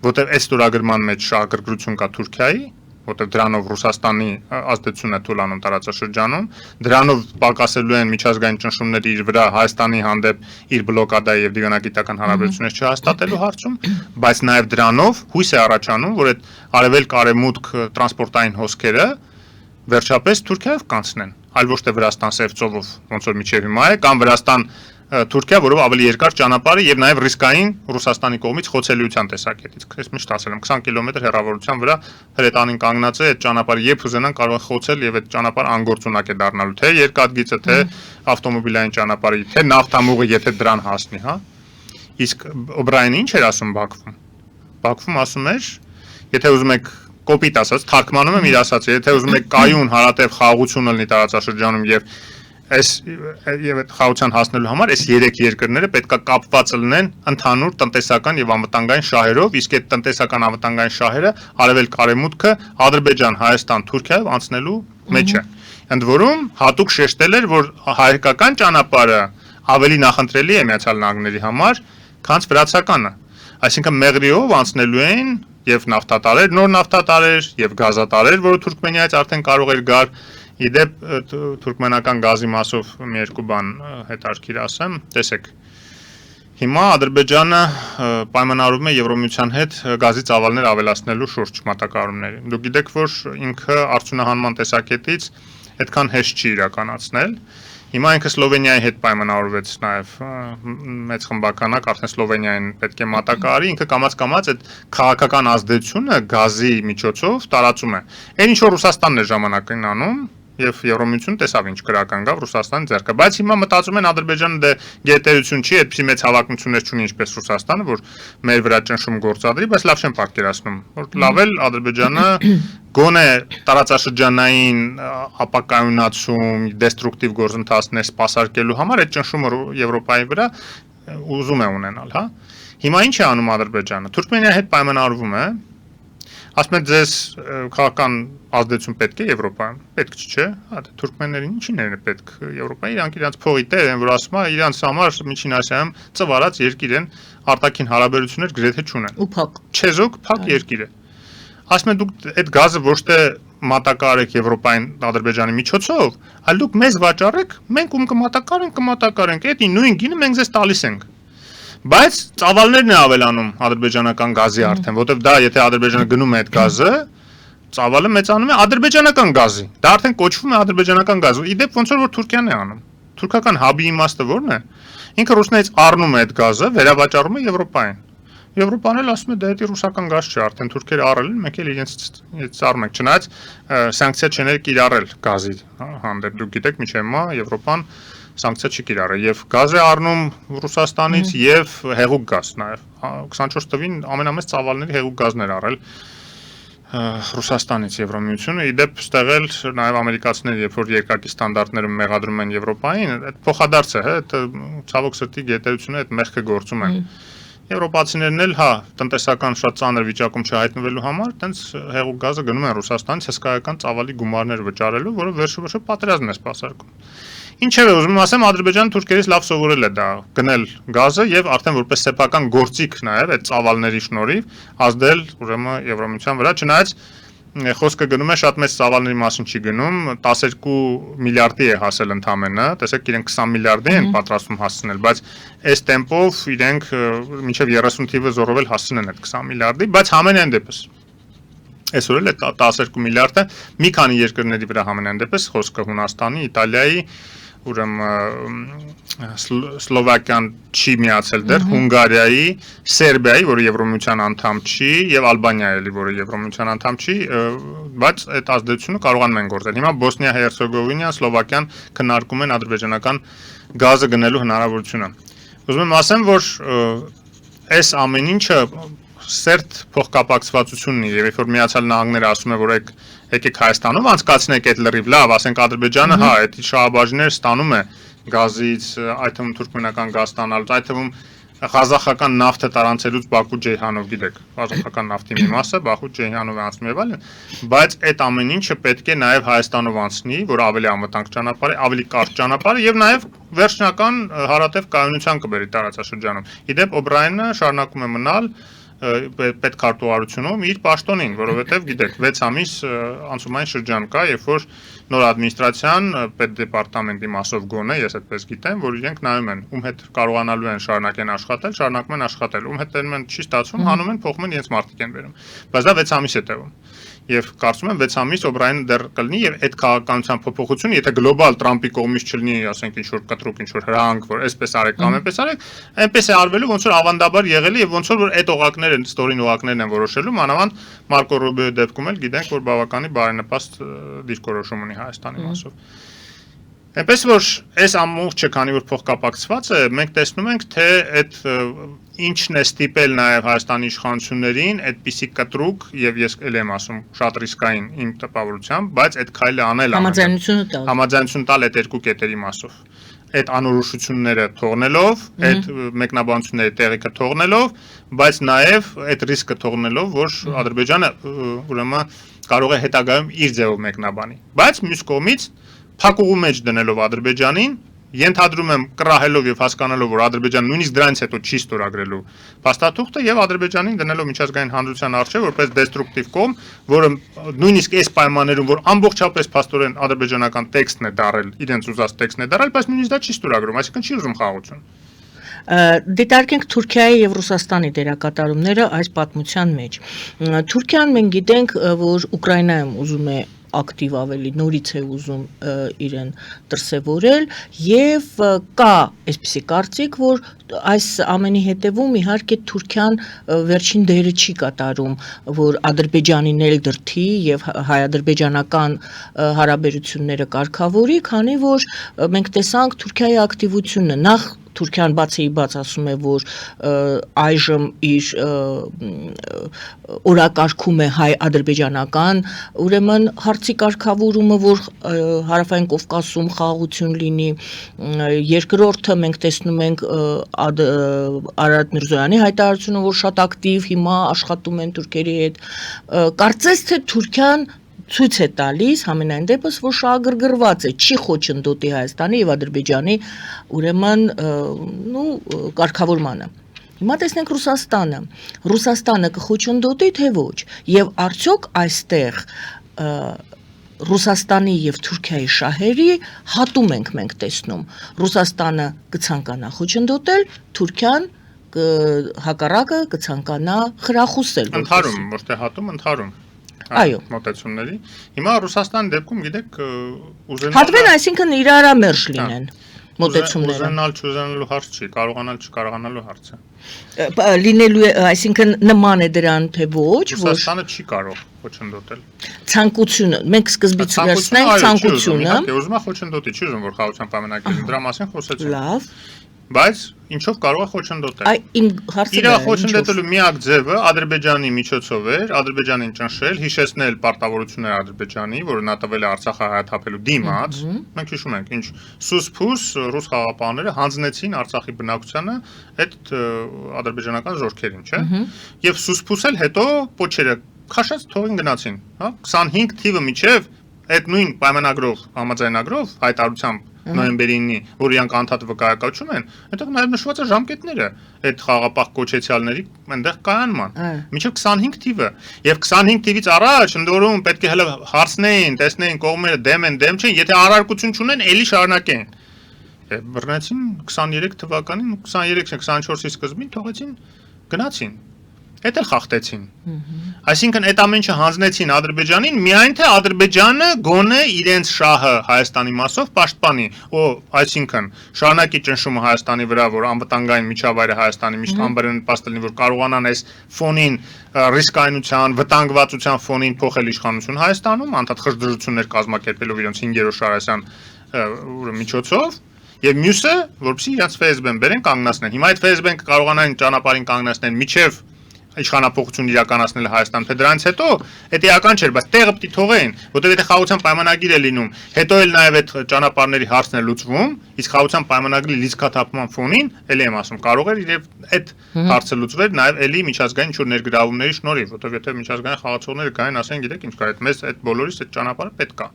որտեղ այդ ստորագրման մեջ շահագրգռություն կա Թուրքիայի, որտեղ դրանով Ռուսաստանի ազդեցությունն է թույլանում տարածաշրջանում, դրանով պակասելու են միջազգային ճնշումները իր վրա Հայաստանի հանդեպ իր բլոկադայի եւ դիվանագիտական հարաբերություններ չհաստատելու հարցում, բայց նաեւ դրանով հույս է առաջանում, որ այդ արևելք-արևմուտք տրանսպորտային հոսքերը վերջապես Թուրքիայով կանցնեն, այլ ոչ թե Վրաստան սև ծովով, ոնց որ միջև հիմա է, կամ Վրաստան Թուրքիա, որով ավելի երկար ճանապարհ է եւ նաեւ ռիսկային Ռուսաստանի կողմից խոցելիության տեսակետից։ Ես միշտ ասել եմ 20 կիլոմետր հեռավորության վրա հրետանին կանգնած է այդ ճանապարհը, երբ ուզենան կարող են խոցել եւ այդ ճանապարհը անգործունակ է դառնալու, թե երկաթգիծը, թե ավտոմոբիլային ճանապարհը, թե նավթամուղը, եթե դրան հասնի, հա։ Իսկ Օբրայենը ինչ էր ասում Բաքվում։ Բաքվում ասում էր, եթե ուզում եք կոպիտ ասած, թարգմանում եմ իր ասածը, եթե ուզում եք կայուն հարատև խաղաղություն լինի տարածաշրջանում եւ այս եւ այդ խաղաղության հասնելու համար այս երեք երկրները պետքա կապված լինեն ընդհանուր տնտեսական եւ անվտանգային շահերով, իսկ այդ տնտեսական անվտանգային շահերը արևելք-արևմուտքը Ադրբեջան, Հայաստան, Թուրքիայով անցնելու մեջ է։ Ընդ որում հատուկ շեշտել էր, որ հայկական ճանապարհը ավելի նախընտրելի է Միացյալ Նահանգների համար, քան վրացականը։ Այսինքն Մեղրիով անցնելու են եւ նավթատարեր, նոր նավթատարեր եւ գազատարեր, որը Թուրքմենիայից արդեն կարող էր գալ։ Իդեպ թուրքմենական գազի մասով մի երկու բան հետաքրքիր ասեմ, տեսեք։ Հիմա Ադրբեջանը պայմանավորվում է Եվրոմիության հետ գազի ծավալներ ավելացնելու շուրջ մատակարարումների։ Դուք գիտեք, որ ինքը արդյունահանման տեսակետից այդքան հեշտ չի իրականացնել։ Հիմա ինքը Սլովենիայի հետ պայմանավորվեց նաև մեծ խմբականակ, արդեն Սլովենիային պետք է մատակարարի, ինքը կամաց-կամաց այդ քաղաքական ազդեցությունը գազի միջոցով տարածում է։ Այն ինչ որ Ռուսաստանն է ժամանակին անում, եւ Եվրոմիությունը տեսավ ինչ քրական գավ Ռուսաստանի ձեռքը, բայց հիմա մտածում են Ադրբեջանը դե գերտերություն չի, այդպիսի մեծ հավակնություններ չունի ինչպես Ռուսաստանը, որ մեր վրա ճնշում գործադրի, բայց լավ չեմ պատկերացնում, որ լավ էլ Ադրբեջանը գոնե տարածաշրջանային ապակայունացում, դեստրուկտիվ գործընթացներ սպասարկելու համար այդ ճնշումը Եվրոպայի վրա ուզում է ունենալ, հա։ Հիմա ինչ է անում Ադրբեջանը։ Թուրքմենիայի հետ պայմանավորվում է, ասում են ձեզ քաղաքական ազդեցություն պետք է Եվրոպայում, պետք չէ, հա, թուրքմեններին ինչին է պետք Եվրոպայի, իրանք իրանց փողի տեր են, որ ասում է իրանց համար Միջին Ասիայում ծվարած երկիր են, արտաքին հարաբերություններ գրեթե չունեն։ Ու փակ։ Չեզոք փակ երկիր է։ Ասում են դուք այդ գազը ոչ թե մատակարարեք Եվրոպային Ադրբեջանի միջոցով, այլ դուք մեզ վաճառեք, մենք ում կմատակարենք, այդ նույն գինը մենք ձեզ տալիս ենք։ Բայց ծավալներն է ավելանում ադրբեջանական գազի արդեն, որովհետև դա եթե Ադրբեջանը գնում է այդ գազը, ծավալը մեծանում է ադրբեջանական գազի։ Դա արդեն կոչվում է ադրբեջանական գազ։ Իդեպ ոնց որ Թուրքիան է անում։ Թուրքական հաբի իմաստը ո՞րն է։ Ինքը ռուսներից առնում է այդ գազը, վերավաճառում է Եվրոպային։ Եվրոպան էլ ասում է դա դա ռուսական գազ չէ, արդեն թուրքերը առել են, մենք էլ իրենց առնում ենք։ Չնայած սանկցիա չեն կիրառել գազի հանդեպ։ Դուք գիտեք, միջև հիմա Եվրոպան սանկցիա չի կիրառել եւ գազ է առնում Ռուսաստանից եւ հեղուկ գազ նաեւ 24 թվին ամենամեծ ծավալների հեղուկ գազն էր առել Ռուսաստանից Եվրոմիությունը իդեպ ստեղել նաեւ ամերիկացիները երբ որ երկակի ստանդարտներում մեղադրում են Եվրոպային այդ փոխադարձ է հա այդ ցավոք սրտի գերտերությունը այդ մեղքը գործում են Եվրոպացիներն էլ հա տնտեսական շատ ծանր վիճակում չհայտնվելու համար տենց հեղուկ գազը գնում են Ռուսաստանից հսկայական ծավալի գումարներ վճարելու որը վերջը պատերազմ է սպասարկում Ինչևէ, ուզում ասեմ, Ադրբեջանը թուրքերից լավ սովորել է դա գնել գազը եւ արդեն որպես սեփական գործիք նաեւ այդ ծավալների շնորհիվ ազդել ուրեմն Եվրոմիության վրա, չնայած խոսքը գնում է շատ մեծ ծավալների մասին չի գնում, 12 միլիարդի է հասել ընդամենը, տեսեք իրենք 20 միլիարդի են պատրաստվում հասցնել, բայց այս տեմպով իրենք մինչեւ 30 թիվը զորովել հասցնեն այդ 20 միլիարդի, բայց համենայն դեպս այսօր էլ է 12 միլիարդը մի քանի երկրների վրա համենայն դեպս խոսքը Հունաստանի, Իտալիայի ուրեմն Սլովակիան չի միացել դեռ, Հունգարիայի, Սերբիայի, որը Եվրոմիության անդամ չի, եւ Ալբանիայի, որը Եվրոմիության անդամ չի, բայց այդ ազդեցությունը կարողանում են գործել։ Հիմա Բոսնիա-Հերցեգովինա, Սլովակիան քննարկում են ադրբեջանական գազը գնելու հնարավորությունը։ Ուզում եմ ասեմ, որ այս ամեն ինչը սերտ փոխկապակցվածությունն է, եւ երբ որ Միացյալ Նահանգները ասում է, որ եկեք Հայաստանում անցկացնենք այդ լրիվ, լավ, ասենք Ադրբեջանը, հա, այդ շահաբաժինները ստանում է գազից, այդ թվում թուրքմենական գազ ստանալուց, այդ թվում ղազախական նավթը տարանցելուց Բաքու-Ջեյհանով, գիտեք, ղազախական նավթի մի մասը Բաքու-Ջեյհանով է անցնում եւ այլն, բայց այդ ամեն ինչը պետք է նաեւ Հայաստանով անցնի, որ ավելի անվտանգ ճանապարհ է, ավելի կարճ ճանապարհ է եւ նաեւ վերջնական հարատև կայունության կբերի տարածաշրջանում։ Իդեպ Օբրայենը շարունակում է մնալ պետքարտուղարությունում իր պաշտոնին, որովհետև գիտեք 6 ամիս անցումային շրջան կա, երբ որ նոր ադմինիստրացիան պետդեպարտամենտի մասով գոնե, ես այդպես գիտեմ, որ իրենք նայում են, ում հետ կարողանալու են շարունակեն աշխատել, շարունակում են աշխատել, ում հետ դերում են չի ստացվում, հանում են, փոխում են, իրենց մարդիկ են բերում։ Բայց դա 6 ամիս է տևում։ Եվ կարծում եմ 6 ամիս Օբրայենը դեռ կլինի եւ այդ քաղաքականության փոփոխությունը, եթե գլոբալ Տրամպի կողմից չլինի, ասենք ինչ որ կտրուկ, ինչ որ հրանք, որ այսպես արեք կամ այնպես արեք, այնպես է արվելու, ոնց որ ավանդաբար եղել է եւ ոնց որ այդ օղակները, ստորին օղակներն են որոշելու, մանավանդ Մարկո Ռուբիոյի դեպքում էլ գիտենք, որ բավականի բարենպաստ դիրքորոշում ունի Հայաստանի մասով։ Այնպես որ այս ամբողջը, քանի որ փոխկապակցված է, մենք տեսնում ենք, թե այդ ինչն է ստիպել նաև Հայաստանի իշխանություններին այդպիսի կտրուկ եւ ես էլ եմ ասում շատ ռիսկային իմ տպավորությամբ, բայց այդ քայլը անել համաձայնություն տալ այդ երկու կետերի մասով։ Այդ անորոշությունները թողնելով, այդ մեկնաբանությունների տեղիքը թողնելով, բայց նաև այդ ռիսկը թողնելով, որ Ադրբեջանը ուրեմն կարող է հետագայում իր ձևով մեկնաբանի։ Բայց մյուս կողմից փակուղու մեջ դնելով Ադրբեջանին, ենթադրում եմ կռահելով եւ հասկանալով, որ Ադրբեջանը նույնիսկ դրանից հետո չի ստորագրելու փաստաթուղթը եւ Ադրբեջանին դնելով միջազգային հանրության առջեւ որպես դեստրուկտիվ կողմ, որը նույնիսկ այս պայմաններում, որ ամբողջապես փաստորեն ադրբեջանական տեքստն է դարել, իրենց ուզած տեքստն է դարել, բայց նույնիսկ դա չի ստորագրում, այսինքն չի ուզում խաղաղություն։ Դիտարկենք Թուրքիայի եւ Ռուսաստանի դերակատարումները այս պատմության մեջ։ Թուրքիան մենք գիտենք, որ Ուկրաինայում ուզում է ակտիվ ավելի նորից է ուզում իրեն դրսևորել եւ կա այսպիսի կարծիք, որ այս ամենի հետևում իհարկե Թուրքիան վերջին դերը չի կատարում, որ Ադրբեջանին էլ դրթի եւ հայ-ադրբեջանական հարաբերությունները կարգավորի, քանի որ մենք տեսանք Թուրքիայի ակտիվությունը նախ Թուրքիան բացի ասում է, որ այժմ իր օրակարգում է հայ-ադրբեջանական, ուրեմն հարցի կարգավորումը, որ Հարավային Կովկասում խաղաղություն լինի, երկրորդը մենք տեսնում ենք Արարատ Միրզոյանի հայտարարությունը, որ շատ ակտիվ հիմա աշխատում են թուրքերի հետ, կարծես թե Թուրքիան ցույց է տալիս համենայն դեպս, որ շահագրգռված է, չի խոչընդոտի Հայաստանի եւ Ադրբեջանի ուրեմն կարգավորմանը։ Հիմա տեսնենք Ռուսաստանը։ Ռուսաստանը կխոչընդոտի թե ոչ, եւ արդյոք այստեղ Ռուսաստանի եւ Թուրքիայի շահերի հատում ենք մենք տեսնում։ Ռուսաստանը կցանկանա խոչընդոտել, Թուրքիան հակառակը կցանկանա խրախուսել։ Ընդհանրում, ոչ թե հատում, ընդհանրում։ Այո, մոտեցումների։ Հիմա Ռուսաստանի դեպքում գիտեք ուզենալ հատվեն, այսինքն իրարամերժ լինեն մոտեցումները։ Ուզենալ չուզենալու հարց չի, կարողանալ չկարողանալու հարց է։ Լինելու է, այսինքն նման է դրան թե ոչ, որ Ռուսաստանը չի կարող խոչընդոտել։ Ցանկությունը, մենք սկզբից լցնենք ցանկությունը։ Ուզում է խոչընդոտի, չի ուզում որ խաղաղության պայմանագիրը դրա մասին խոսեցին։ Լավ։ Բայց ինչով կարող է խոչընդոտել։ Այ իմ հարցը Իր խոչընդոտելու միակ ձևը Ադրբեջանի միջոցով էր, Ադրբեջանին ճնշել, հիշեցնել պարտավորությունները Ադրբեջանի, որը նա տվել է Արցախը հայաթափելու դիմաց։ Մենք հիշում ենք, ինչ սուս-փուս ռուս խաղաղապահները հանձնեցին Արցախի բնակչությանը այդ ադրբեջանական զորքերին, չէ՞։ Եվ սուս-փուս էլ հետո պոչերը քաշած թողին գնացին, հա 25 թիվը միջև այդ նույն պայմանագրով, համաձայնագրով հայտարարությամբ նոյեմբերի 9-ի, որ իրանք անդադ վկայակացում են, այնտեղ նաև նշված է ժամկետները այդ խաղաղապահ կոչեցյալների այնտեղ կայանման։ Մինչև 25 թիվը, եւ 25 թիվից առաջ ընդորում պետք է հələ հարցնեին, տեսնեին կողմերը դեմ են, դեմ չեն, եթե առարկություն չունեն, էլի շարունակեն։ Բռնեցին 23 թվականին, 23-24-ի սկզբին թողեցին, գնացին։ Էդ էլ խախտեցին։ Այսինքն այդ ամեն ինչը հանձնեցին Ադրբեջանին, միայն թե Ադրբեջանը գոնե իրենց շահը Հայաստանի մասով պաշտպանի, այսինքն շարունակի ճնշումը Հայաստանի վրա, որ անվտանգային միջավայրը Հայաստանի միշտ անբարեն նպաստ լինի, որ կարողանան այս ֆոնին ռիսկայնության, վտանգվածության ֆոնին փոխել իշխանություն Հայաստանում, անդադ խժդժություններ կազմակերպելով իրենց 5-րդ Շարասյան միջոցով, եւ մյուսը, որպեսզի իրենց ՖՍԲ-ն բերեն կանգնացնեն։ Հիմա այդ ՖՍԲ-ն կկարողանան ճանապարհին կանգնացնել միջև իշխանապողություն իրականացնել Հայաստան, թե դրանից հետո դա էական չէր, բայց տեղը պիտի թողեին, որտեղ եթե խաղաղության պայմանագիր է լինում, հետո էլ նաև այդ ճանապարհների հարցն է լուծվում, իսկ խաղաղության պայմանագրի լիցքաթափման ֆոնին, ելի եմ ասում, կարող էր իրեւ այդ հարցը լուծվել նաև էլի միջազգային ինչ-որ ներգրավումների շնորհիվ, որտեղ եթե միջազգային խաղացողները գային, ասեն, գիտեք ինչ կա, այդ մեզ այդ բոլորիս այդ ճանապարհը պետք է։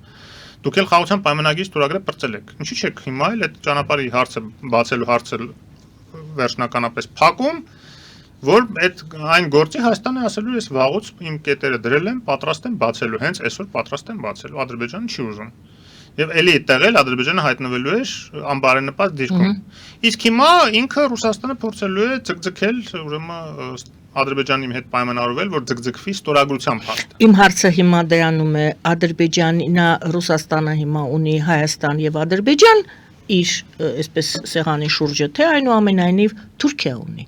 Դուք էլ խաղաղության պայմանագրի ստորագրը բրծել եք։ Ինչի՞ չեք հիմա էլ այդ ճանապարհի հարցը բացելու հարցը վերջնականապես փակում, որ այդ այն գործի Հայաստանը ասելու ես վաղուց իմ կետերը դրել եմ, պատրաստ եմ բացելու, հենց այսօր պատրաստ եմ բացելու, Ադրբեջանը չի ուզում։ Եվ էլի այդտեղ էլ Ադրբեջանը հայտնվելու է անբարենպաստ դիրքում։ Իսկ հիմա ինքը Ռուսաստանը փորձելու է ձգձգել, ուրեմն Ադրբեջանի հետ պայմանավորվել, որ ձգձգվի ստորագրության փաստ։ Իմ հարցը հիմա դրանում է Ադրբեջանին, Ռուսաստանը հիմա ունի Հայաստան եւ Ադրբեջան իր այսպես սեղանի շուրջը, թե այնուամենայնիվ Թուրքիա ունի։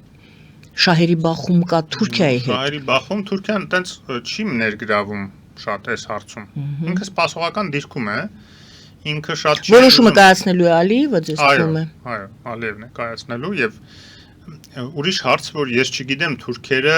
Շահերի բախում կա Թուրքիայի հետ։ Շահերի բախում Թուրքիան այտենց չի ներգրավում շատ այս հարցում։ Ինքը սպասողական դիրքում է, ինքը շատ չի որոշումը կայացնելու է Ալիևը, ձեզ թվում է։ Այո, Ալիևն է կայացնելու եւ ուրիշ հարց, որ ես չգիտեմ թուրքերը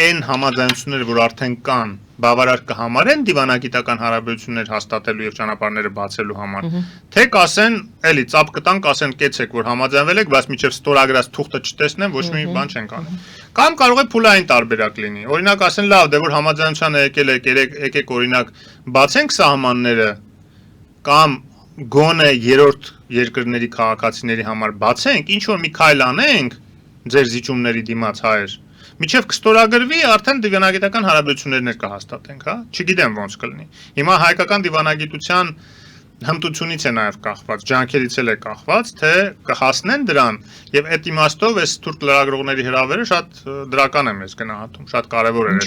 այն համաձայնությունները, որ արդեն կան, բավարար կհամարեն դիվանագիտական հարաբերություններ հաստատելու եւ ճանապարհները բացելու համար, թե կասեն, էլի ծափ կտան, կասեն կեցեք, որ համաձայնվել եք, բայց միջև ստորագրած թուղթը չտեսնեն, ոչ մի բան չեն կանեն։ Կամ կարող է փուլային տարբերակ լինի։ Օրինակ ասեն, լավ, դե որ համաձայնությանը եկել եք, եկեք օրինակ բացենք սահմանները, կամ գոնե երրորդ երկրների քաղաքացիների համար բացենք, ինչ որ մի քայլ անենք ձեր զիջումների դիմաց հայեր։ Միջև կստորագրվի, արդեն դիվանագիտական հարաբերություններ կհաստատենք, հա? Չգիտեմ ոնց կլինի։ Հիմա հայկական դիվանագիտության հմտությունից է նաև կախված, ջանքերից էլ է կախված, թե կհասնեն դրան, եւ այդ իմաստով այս թուրք լրագրողների հրավերը շատ դրական եմ ես գնահատում, շատ կարեւոր է։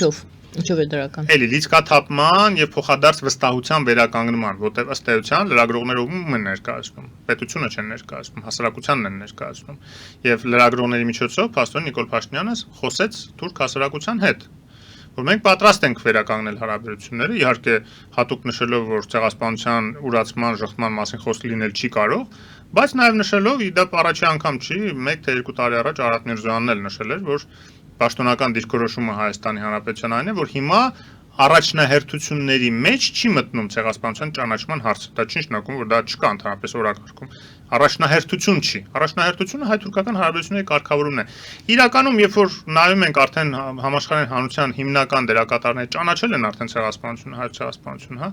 Ինչով է դրական։ Էլի լիցքաթափման եւ փոխադարձ վստահության վերականգնման, որտեղ ըստ էության լրագրողները ում են ներկայացնում, պետությունը չեն ներկայացնում, հասարակությանն են ներկայացնում, եւ լրագրողների միջոցով փաստորեն Նիկոլ Փաշինյանը խոսեց թուրք հասարակության հետ, որ մենք պատրաստ ենք վերականգնել հարաբերությունները, իհարկե հատուկ նշելով, որ ցեղասպանության ուրացման ժխտման մասին խոսք լինել չի կարող, բայց նաեւ նշելով, իդապ առաջի անգամ չի, 1 թե 2 տարի առաջ Արադ Միրզոյանն էլ նշել էր, որ պաշտոնական դիրքորոշումը Հայաստանի Հանրապետության այն է, որ հիմա առաջնահերթությունների մեջ չի մտնում ցեղասպանության ճանաչման հարցը։ Դա չի նշանակում, որ դա չկա ընդհանրապես օրակարգում։ Առաջնահերթություն չի։ Առաջնահերթությունը հայ-թուրքական հարաբերությունների կարգավորումն է։ Իրականում, երբ որ նայում ենք արդեն համաշխարհային հանրության հիմնական դերակատարները ճանաչել են արդեն ցեղասպանությունը, հայ ցեղասպանությունը, հա։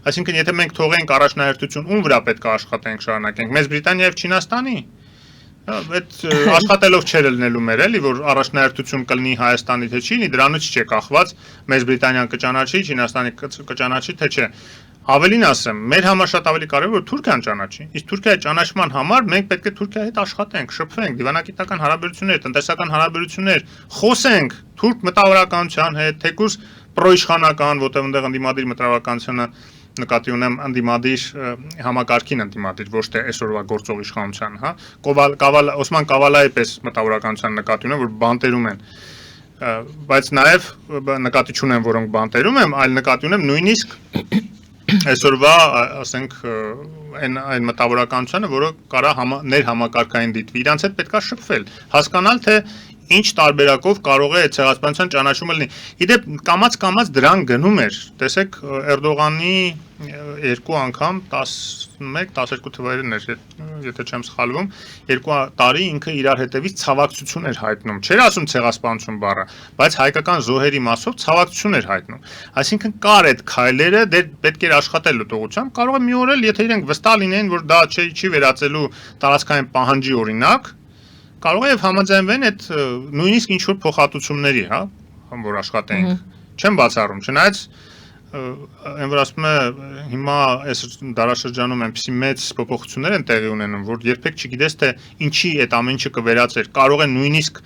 Այսինքն, եթե մենք թողենք առաջնահերթություն, ում վրա պետք է աշխատենք, շարունակենք, Մեծ Բրիտանիա եւ Չինաստանի այդ աշխատելով չեր ելնելու մեր էլի, որ առաջնահերթություն կլինի Հայաստանի թե չի, դրանից չէ կախված, Մեծ Բրիտանիան կճանաչի, Չինաստանը կճանաչի, թե չէ։ Ավելին ասեմ, մեր համար շատ ավելի կարևոր որ Թուրքիան ճանաչի։ Իսկ Թուրքիայի ճանաչման համար մենք պետք է Թուրքիայի հետ աշխատենք, շփվենք, դիվանագիտական հարաբերություններ, տնտեսական հարաբերություններ, խոսենք թուրք մտավորականության հետ, թեկուզ պրոիշխանական, որտեղ այնտեղ ընդդիմադիր մտավորականությունը նկատի ունեմ ընդդիմադիր համակարգին ընդդիմադիր, ոչ թե այսօրվա գործող իշխանության, հա, Օսման Կավալայի պես մտավորականության նկատի ունեմ, որ բանտերում են, բայց նաև նկատի չունեմ, որոնք բանտերում եմ, այլ նկատի ունեմ նույնիսկ այսօրվա, ասենք, այն մտավորականությունը, որը կարա ներհամակարգային դիտվի, իրանց հետ պետքա շփվել, հասկանալ, թե ինչ տարբերակով կարող է այդ ցեղասպանության ճանաչումը լինի։ Իդեպ կամած դրան գնում էր։ Տեսեք Էրդողանի 2 անգամ 11-12 թվականին էր, եթե չեմ սխալվում, 2 տարի ինքը իրար հետևից ցավակցություն էր հայտնում։ Չէր ասում ցեղասպանություն բառը, բայց հայկական զոհերի մասով ցավակցություն էր հայտնում։ Այսինքն կար այդ քայլերը, դեռ պետք էր աշխատել լուտողությամբ, կարող է մի օր էլ, եթե իրենք վստահ լինեն, որ դա չի վերածելու տարածքային պահանջի օրինակ, կարող է եւ համաձայնվեն այդ նույնիսկ ինչ որ փոխհատուցումների, հա, որ աշխատենք։ Չեմ բացառում, չնայած այն որ ասում է հիմա այս դարաշրջանում այնպեսի մեծ փոփոխություններ են տեղի ունենում, որ երբեք չգիտես թե ինչի այդ ամեն ինչը կվերածեր։ Կարող է նույնիսկ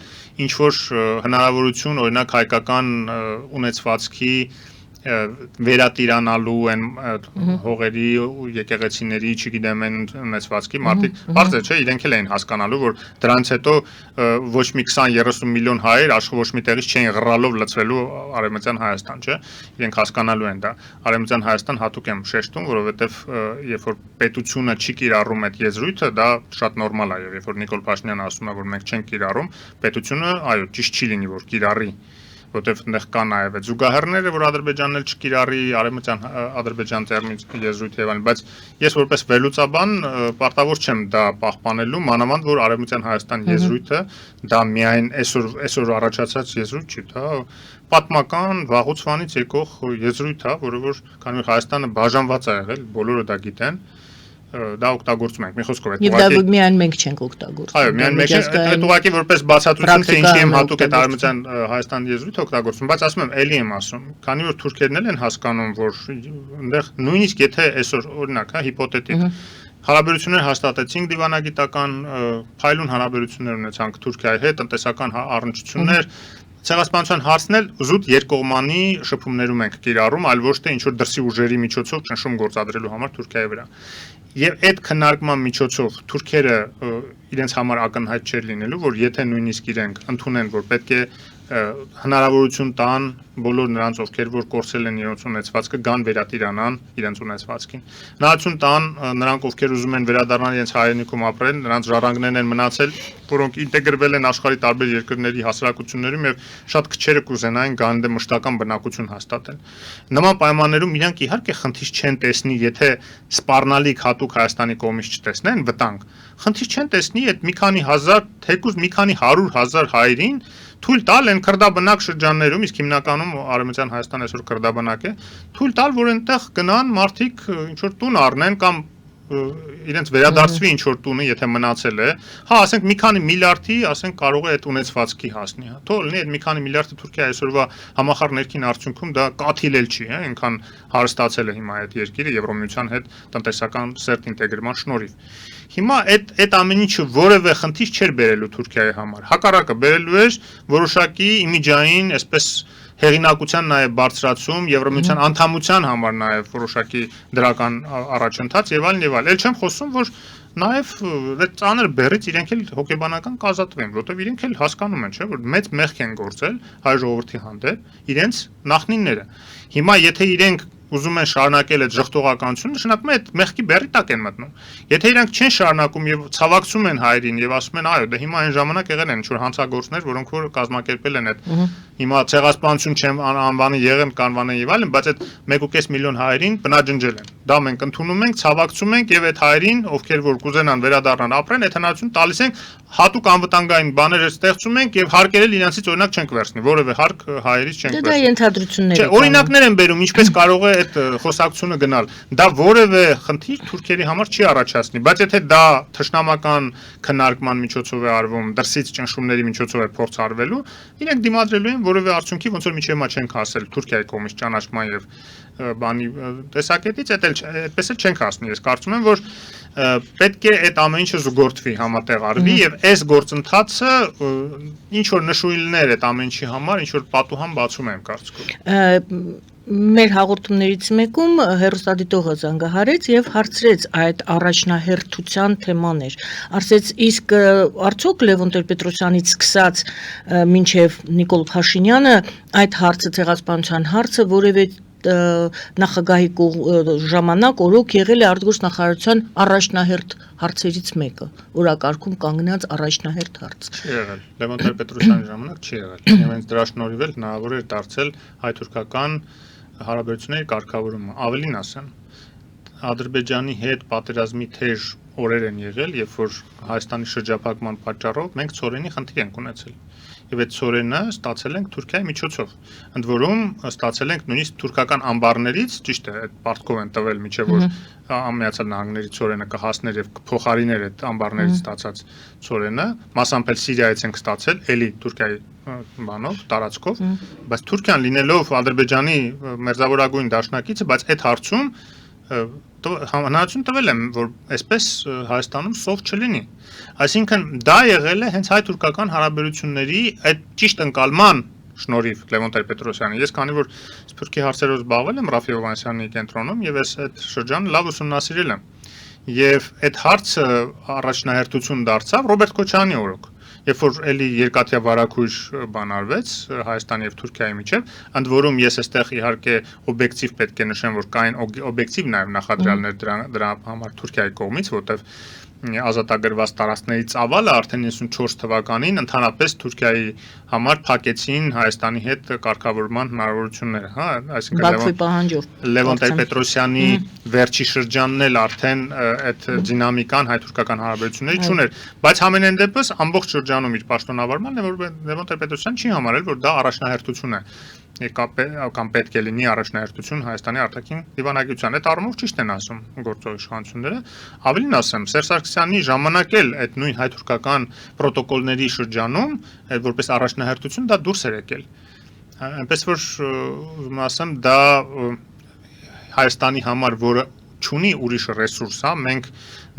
ինչ որ հնարավորություն, օրինակ հայկական ունեցվածքի վերատիրանալու են հողերի ու եկեղեցիների, չգիտեմ, են ունեցվածքի մարդիկ, բարձր չէ, իրենք էլ էին հասկանալու, որ դրանից հետո ոչ մի 20-30 միլիոն հայեր աշխ ոչ մի տեղից չէին ղռալով լցվելու Արևմտյան Հայաստան, չէ, իրենք հասկանալու են դա։ Արևմտյան Հայաստան հատուկ եմ շեշտում, որովհետև երբ որ պետությունը չի կիրառում այդ եզրույթը, դա շատ նորմալ է, երբ որ Նիկոլ Փաշինյանը ասում է, որ մենք չենք կիրառում, պետությունը, այո, ճիշտ չի լինի, որ կիրառի, որտեղ այնտեղ կա նաև այդ զուգահեռները, որ Ադրբեջանն էլ չկիրառի արևմտյան Ադրբեջան տերմին եզրույթ եւ այլն, բայց ես որպես վերլուծաբան պարտավոր չեմ դա պահպանելու, մանավանդ որ արևմտյան Հայաստան եզրույթը դա միայն այսօր առաջացած եզրույթ չի, դա պատմական վաղուց վանից եկող եզրույթ է, որը որ քանի որ Հայաստանը բաժանված է եղել, բոլորը դա գիտեն, դա օգտագործում ենք, մի խոսքով այդ ուղղակի։ Եվ դա միայն մենք չենք օգտագործում։ Այո, միայն մենք այդ ուղղակի որպես բացատրություն թե ինչի եմ հատուկ այդ արևմտյան Հայաստան եզրույթը օգտագործում, բայց ասում եմ, էլի եմ ասում, քանի որ թուրքերն էլ են հասկանում, որ այնտեղ նույնիսկ եթե այսօր օրինակ, հա, հիպոթետիկ հարաբերություններ հաստատեցինք դիվանագիտական փայլուն հարաբերություններ ունեցանք Թուրքիայի հետ, տնտեսական առնչություններ Ցեղասպանության հարցն էլ զուտ երկկողմանի շփումներում ենք կիրառում, այլ ոչ թե ինչ որ դրսի ուժերի միջոցով ճնշում գործադրելու համար Թուրքիայի վրա։ Եվ այդ քննարկման միջոցով թուրքերը իրենց համար ակնհայտ չէր լինելու, որ եթե նույնիսկ իրենք ընդունեն, որ պետք է հնարավորություն տան բոլոր նրանց, ովքեր որ կորցրել են իրենց ունեցվածքը, գան վերատիրանան իրենց ունեցվածքին։ Հնարավորություն տան նրանք, ովքեր ուզում են վերադառնալ իրենց հայրենիքում ապրել, նրանց ժառանգներն են մնացել, որոնք ինտեգրվել են աշխարհի տարբեր երկրների հասարակություններում եւ շատ քչերը կուզենային գան դե մշտական բնակություն հաստատել։ Նման պայմաններում իրանք իհարկե խնդիր չեն տեսնի, եթե սպառնալիք հատուկ Հայաստանի կողմից չտեսնեն վտանգ։ Խնդիր չեն տեսնի այդ մի քանի հազար, թեկուզ մի քանի 100,000 հայերին թույլ տալ են քրդաբնակ շրջաններում, իսկ հիմնականում Արևմտյան Հայաստան այսօր քրդաբնակ է, թույլ տալ, որ այնտեղ գնան մարդիկ ինչ որ տուն առնեն կամ իրենց վերադարձվի ինչ որ տունը, եթե մնացել է, հա, ասենք մի քանի միլիարդի, ասենք կարող է այդ ունեցվածքի հասնի, հա, թող լինի այդ մի քանի միլիարդը Թուրքիայի այսօրվա համախառն ներքին արդյունքում դա կաթիլել չի, հա, այնքան հարստացել է հիմա այդ երկիրը Եվրոմիության հետ տնտեսական սերտ ինտեգրման շնորհիվ։ Հիմա այդ ամեն ինչը որևէ խնդիր չէր բերելու Թուրքիայի համար։ Հակառակը բերելու էր որոշակի իմիջային, այսպես հեղինակության նաև բարձրացում, Եվրոմիության անդամության համար նաև որոշակի դրական առաջընթաց եւ այլն եւ այլն։ Էլ չեմ խոսում, որ նաև այդ ծանր բեռից իրենք էլ հոգեբանական կազատվեն, որովհետեւ իրենք էլ հասկանում են, չէ՞, որ մեծ մեղք են գործել հայ ժողովրդի հանդեպ իրենց նախնիները։ Հիմա եթե իրենք ուզում են շարունակել այդ ժխտողականությունը, նշանակում է այդ մեղքի բեռի տակ են մտնում։ Եթե իրենք չեն շարունակում եւ ցավակցում են հայրին եւ ասում են, այո, դե հիմա այն ժամանակ եղել են ինչ որ հանցագործներ, որոնք որ կազմակերպել են այդ հիմա ցեղասպանություն չեմ անվանի եղեն կանվանեն եւ այլն, բայց այդ 1.5 միլիոն հայերին բնաջնջել են։ Դա մենք ընդունում ենք, ցավակցում ենք եւ այդ հայերին, ովքեր որ կուզենան վերադառնան ապրեն, այդ հնարավորություն տալիս ենք, հատուկ անվտանգային բաներ ստեղծում ենք եւ հարկերել իրենցից օրինակ չենք վերցնի, որևէ հարկ հայերից չենք վերցնի։ Դա ենթադրություններ են։ Օրինակներ են բերում, ինչպես կարող է այդ խոսակցությունը գնալ։ Դա որևէ խնդիր թուրքերի համար չի առաջացնի, բայց եթե դա թշնամական քննարկման միջոցով է արվում, դրսից ճնշումների միջոցով է փորձ արվելու, իրենք դիմադրելու են որևէ արդյունքի, ոնց որ միջև հիմա չենք հասել Թուրքիայի կողմից ճանաչման եւ բանի տեսակետից, այդպես էլ չենք հասնի։ Ես կարծում եմ, որ պետք է այդ ամեն ինչը զուգորդվի, համատեղ արվի եւ այս գործընթացը ինչ որ նշույլներ այդ ամեն ինչի համար, ինչ որ պատուհան բացում եմ կարծիքով։ Մեր հաղորդումներից մեկում հեռուստադիտողը զանգահարեց եւ հարցրեց այդ առաջնահերթության թեմաներ։ Ասեց, իսկ արդյոք Լևոն Տեր-Պետրոսյանից սկսած մինչև Նիկոլ Փաշինյանը այդ հարցը, ցեղասպանության հարցը որևէ նախագահի ժամանակ օրոք եղել է արտգործնախարարության առաջնահերթ հարցերից մեկը, օրակարգում կանգնած առաջնահերթ հարց։ Չի եղել։ Լևոն Տեր-Պետրոսյանի ժամանակ չի եղել։ Եվ հենց դրա շնորհիվ էլ հնարավոր էր դարձել հայ-թուրքական հարաբերությունների կարգավորումը։ Ավելին ասեմ, Ադրբեջանի հետ պատերազմի թեժ օրեր են եղել, երբ որ Հայաստանի շրջափակման պատճառով մենք ցորենի խնդիր ենք ունեցել։ եւ այդ ծորենը ստացել ենք Թուրքիայի միջոցով։ Ընդ որում ստացել ենք նույնիսկ թուրքական ամբարներից, ճիշտ է, այդ պարտքով են տվել միջև որ Միացյալ Նահանգների ծորենը կհասներ եւ կփոխարիներ այդ ամբարներից ստացած ծորենը, մասամբ էլ Սիրիայից ենք ստացել, էլի Թուրքիայի բանով, տարածքով, բայց Թուրքիան լինելով Ադրբեջանի մերձավորագույն դաշնակիցը, բայց այդ հարցում հնարավորություն տվել եմ, որ այսպես Հայաստանում սով չլինի։ Այսինքն դա եղել է հենց հայ-թուրքական հարաբերությունների այդ ճիշտ ընկալման շնորհիվ Լևոն Տեր-Պետրոսյանի։ Ես քանի որ սփյուռքի հարցերով զբաղվել եմ Ռաֆի Հովհաննիսյանի կենտրոնում եւ ես այդ շրջանը լավ ուսումնասիրել եմ։ Եվ այդ հարցը առաջնահերթություն դարձավ Ռոբերտ Քոչարյանի օրոք։ Երբ որ էլի երկաթյա վարակույր բան արվեց Հայաստանի եւ Թուրքիայի միջև, ընդ որում ես այստեղ իհարկե օբյեկտիվ պետք է նշեմ, որ կային օբյեկտիվ նաեւ նախադրյալներ դրա համար Թուրքիայի կողմից, որտեղ ազատագրված տարածքների ծավալը արդեն 94 թվականին ընդհանրապես Թուրքիայի համար փակեցին Հայաստանի հետ կարգավորման հնարավորությունները, հա, այսինքն Լևոն Տեր-Պետրոսյանի վերջի շրջանն էլ արդեն այդ դինամիկան հայ-թուրքական հարաբերությունների չուներ, բայց համենայն դեպս ամբողջ շրջանում իր պաշտոնավարմանն է, որ Լևոն Տեր-Պետրոսյանը չի համարել, որ դա առաջնահերթություն է կամ պետք է լինի առաջնահերթություն Հայաստանի արտաքին դիվանագիտության։ Այդ առումով ճիշտ են ասում գործող իշխանությունները։ Ավելին ասեմ, Սերժ Սարգսյանի ժամանակ էլ այդ նույն հայ-թուրքական պրոտոկոլների շրջանում որպես առաջնահերթություն դա դուրս էր եկել։ Այնպես որ ուզում ասեմ, դա Հայաստանի համար, որը չունի ուրիշ ռեսուրս, հա, մենք